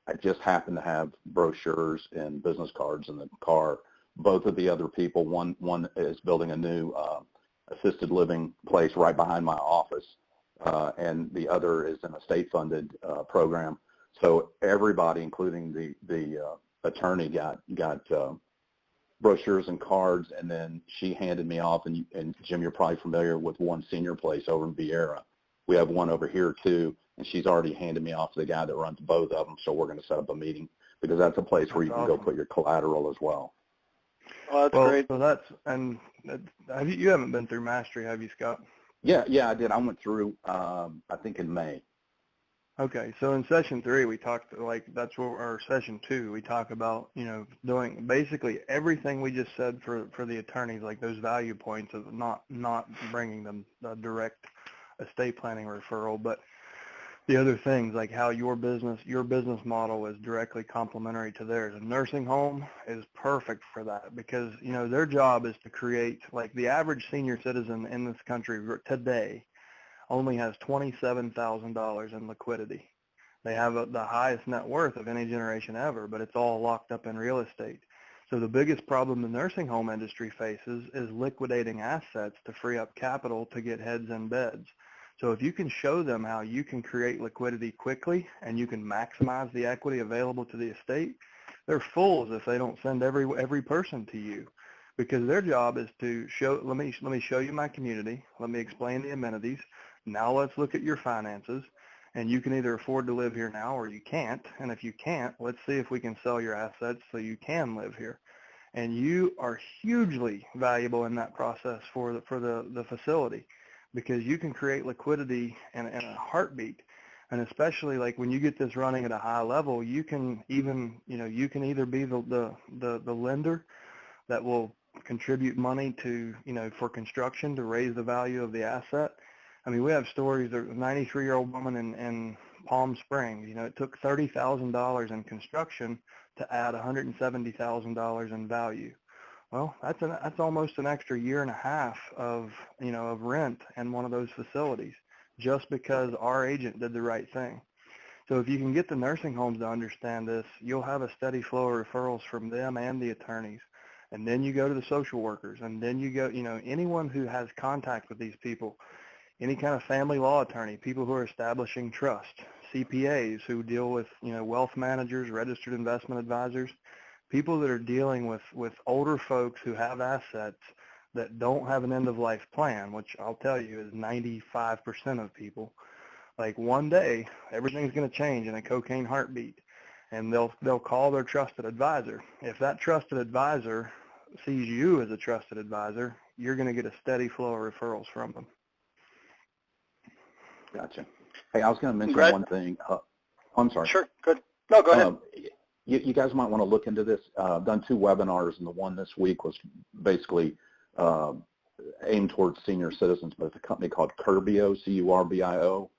I just happened to have brochures and business cards in the car. Both of the other people, one is building a new assisted living place right behind my office, and the other is in a state-funded program. So everybody, including the attorney, got brochures and cards, and then she handed me off. And Jim, you're probably familiar with one senior place over in Vieira. We have one over here too, and she's already handed me off to the guy that runs both of them. So we're going to set up a meeting because that's a place where you can go put your collateral as well. Well, that's great. So you haven't been through Mastery, have you, Scott? Yeah, I did. I went through, I think in May. Okay, so in session 3, we talked, or session 2, we talk about, doing basically everything we just said for the attorneys, like those value points of not bringing them a direct estate planning referral, but the other things like how your business model is directly complementary to theirs. A nursing home is perfect for that because, their job is to create, like the average senior citizen in this country today only has $27,000 in liquidity. They have the highest net worth of any generation ever, but it's all locked up in real estate. So the biggest problem the nursing home industry faces is liquidating assets to free up capital to get heads in beds. So if you can show them how you can create liquidity quickly and you can maximize the equity available to the estate, they're fools if they don't send every person to you, because their job is to show, let me show you my community, let me explain the amenities, now let's look at your finances, and you can either afford to live here now or you can't, and if you can't, let's see if we can sell your assets so you can live here. And you are hugely valuable in that process for the facility, because you can create liquidity in a heartbeat. And especially like when you get this running at a high level, you can even, you can either be the lender that will contribute money to, for construction to raise the value of the asset. I mean, we have stories. There's a 93-year-old woman in Palm Springs. It took $30,000 in construction to add $170,000 in value. Well, that's almost an extra year and a half of rent in one of those facilities, just because our agent did the right thing. So if you can get the nursing homes to understand this, you'll have a steady flow of referrals from them and the attorneys. And then you go to the social workers, and then you go, anyone who has contact with these people, any kind of family law attorney, people who are establishing trust, CPAs who deal with, wealth managers, registered investment advisors, people that are dealing with older folks who have assets that don't have an end-of-life plan, which I'll tell you is 95% of people. Like one day, everything's going to change in a cocaine heartbeat, and they'll call their trusted advisor. If that trusted advisor sees you as a trusted advisor, you're going to get a steady flow of referrals from them. Gotcha. Hey, I was going to mention one thing. I'm sorry. Sure, good. No, go ahead. you guys might want to look into this. I've done 2 webinars, and the one this week was basically aimed towards senior citizens, but it's a company called Curbio, C-U-R-B-I-O.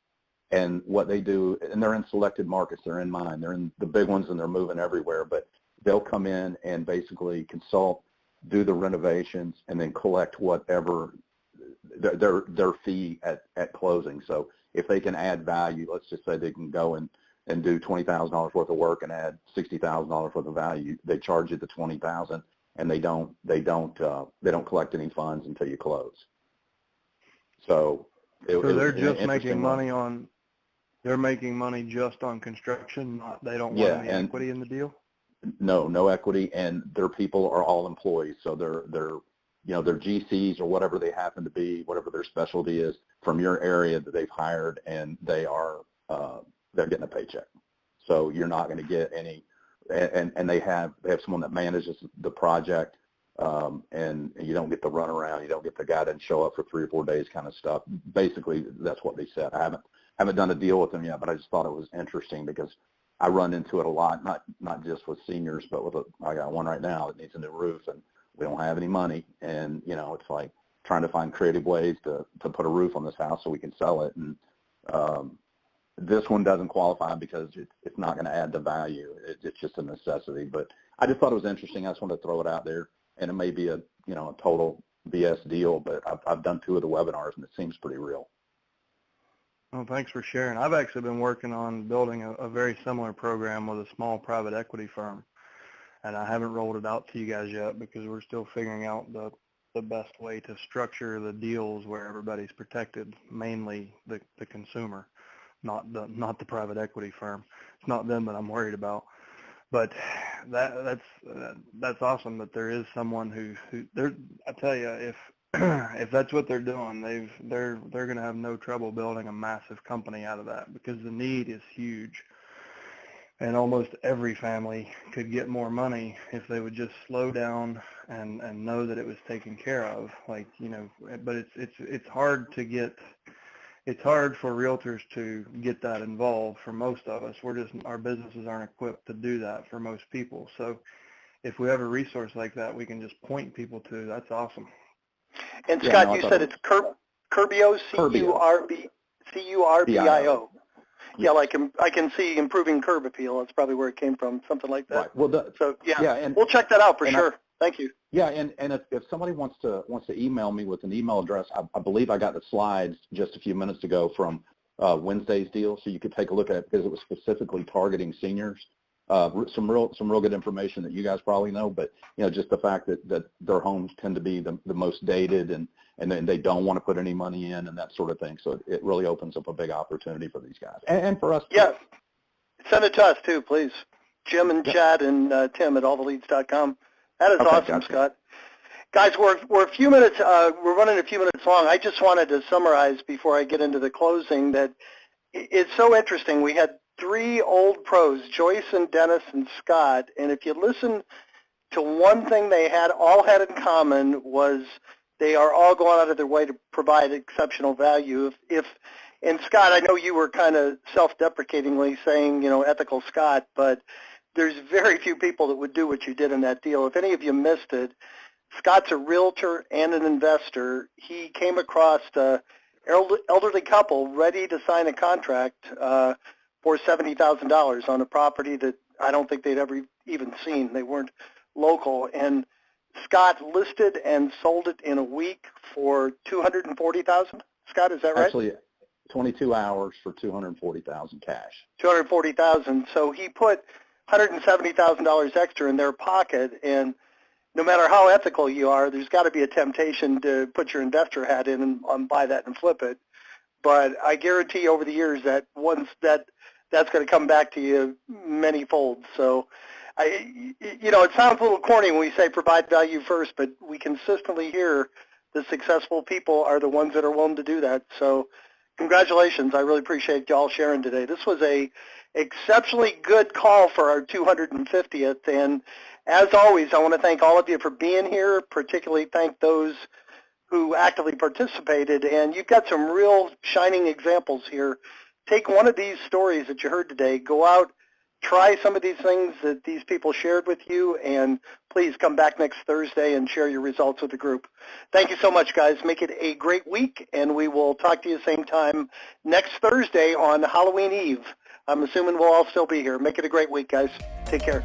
And what they do, and they're in selected markets, they're in mine, they're in the big ones, and they're moving everywhere, but they'll come in and basically consult, do the renovations, and then collect whatever their fee at closing. So if they can add value, let's just say they can go and do $20,000 worth of work and add $60,000 worth of value, they charge you the $20,000, and they don't collect any funds until you close. So they're just making money on. They're making money just on construction. They don't want any equity in the deal. No equity, and their people are all employees. So they're GCs or whatever they happen to be, whatever their specialty is from your area that they've hired, and they're getting a paycheck. So you're not going to get any. And they have someone that manages the project, and you don't get the runaround. You don't get the guy that show up for 3 or 4 days kind of stuff. Basically, that's what they said. I haven't done a deal with them yet, but I just thought it was interesting because I run into it a lot, not just with seniors, but I got one right now that needs a new roof, and we don't have any money, and it's like trying to find creative ways to put a roof on this house so we can sell it, and this one doesn't qualify because it's not going to add the value. It's just a necessity. But I just thought it was interesting. I just wanted to throw it out there, and it may be a total BS deal, but I've done 2 of the webinars, and it seems pretty real. Well, thanks for sharing. I've actually been working on building a very similar program with a small private equity firm, and I haven't rolled it out to you guys yet because we're still figuring out the best way to structure the deals where everybody's protected, mainly the consumer, not the private equity firm. It's not them that I'm worried about. But that's awesome that there is someone who I tell you, if that's what they're doing, they're going to have no trouble building a massive company out of that because the need is huge, and almost every family could get more money if they would just slow down and know that it was taken care of. But it's hard to get. It's hard for realtors to get that involved for most of us. Our businesses aren't equipped to do that for most people. So if we have a resource like that we can just point people to, that's awesome. And Scott, you said it's Curbio, C-U-R-B-I-O. Yeah, like I can see improving curb appeal. That's probably where it came from, something like that. Right. Well, and we'll check that out for sure. Thank you. Yeah, and if somebody wants to email me with an email address, I believe I got the slides just a few minutes ago from Wednesday's deal, so you could take a look at it because it was specifically targeting seniors. Some real good information that you guys probably know, but just the fact that their homes tend to be the most dated and then they don't want to put any money in and that sort of thing. So it really opens up a big opportunity for these guys and for us. Yeah, send it to us too, please. Jim and Chad and Tim at alltheleads.com. That is awesome, gotcha. Scott. Guys, we're a few minutes. We're running a few minutes long. I just wanted to summarize before I get into the closing that it's so interesting. We had 3 old pros, Joyce and Dennis and Scott, and if you listen to one thing they all had in common was they are all going out of their way to provide exceptional value. And Scott, I know you were kind of self-deprecatingly saying, ethical Scott, but there's very few people that would do what you did in that deal. If any of you missed it, Scott's a realtor and an investor. He came across an elderly couple ready to sign a contract for $70,000 on a property that I don't think they'd ever even seen. They weren't local. And Scott listed and sold it in a week for $240,000. Scott, is that right? Actually, 22 hours for $240,000 cash. $240,000. So he put $170,000 extra in their pocket, and no matter how ethical you are, there's got to be a temptation to put your investor hat in and buy that and flip it. But I guarantee over the years that that's going to come back to you many fold. So, it sounds a little corny when we say provide value first, but we consistently hear the successful people are the ones that are willing to do that. So, congratulations. I really appreciate y'all sharing today. This was a exceptionally good call for our 250th, and as always, I want to thank all of you for being here, particularly thank those who actively participated, and you've got some real shining examples here. Take one of these stories that you heard today, go out, try some of these things that these people shared with you, and please come back next Thursday and share your results with the group. Thank you so much, guys. Make it a great week, and we will talk to you same time next Thursday on Halloween Eve. I'm assuming we'll all still be here. Make it a great week, guys. Take care.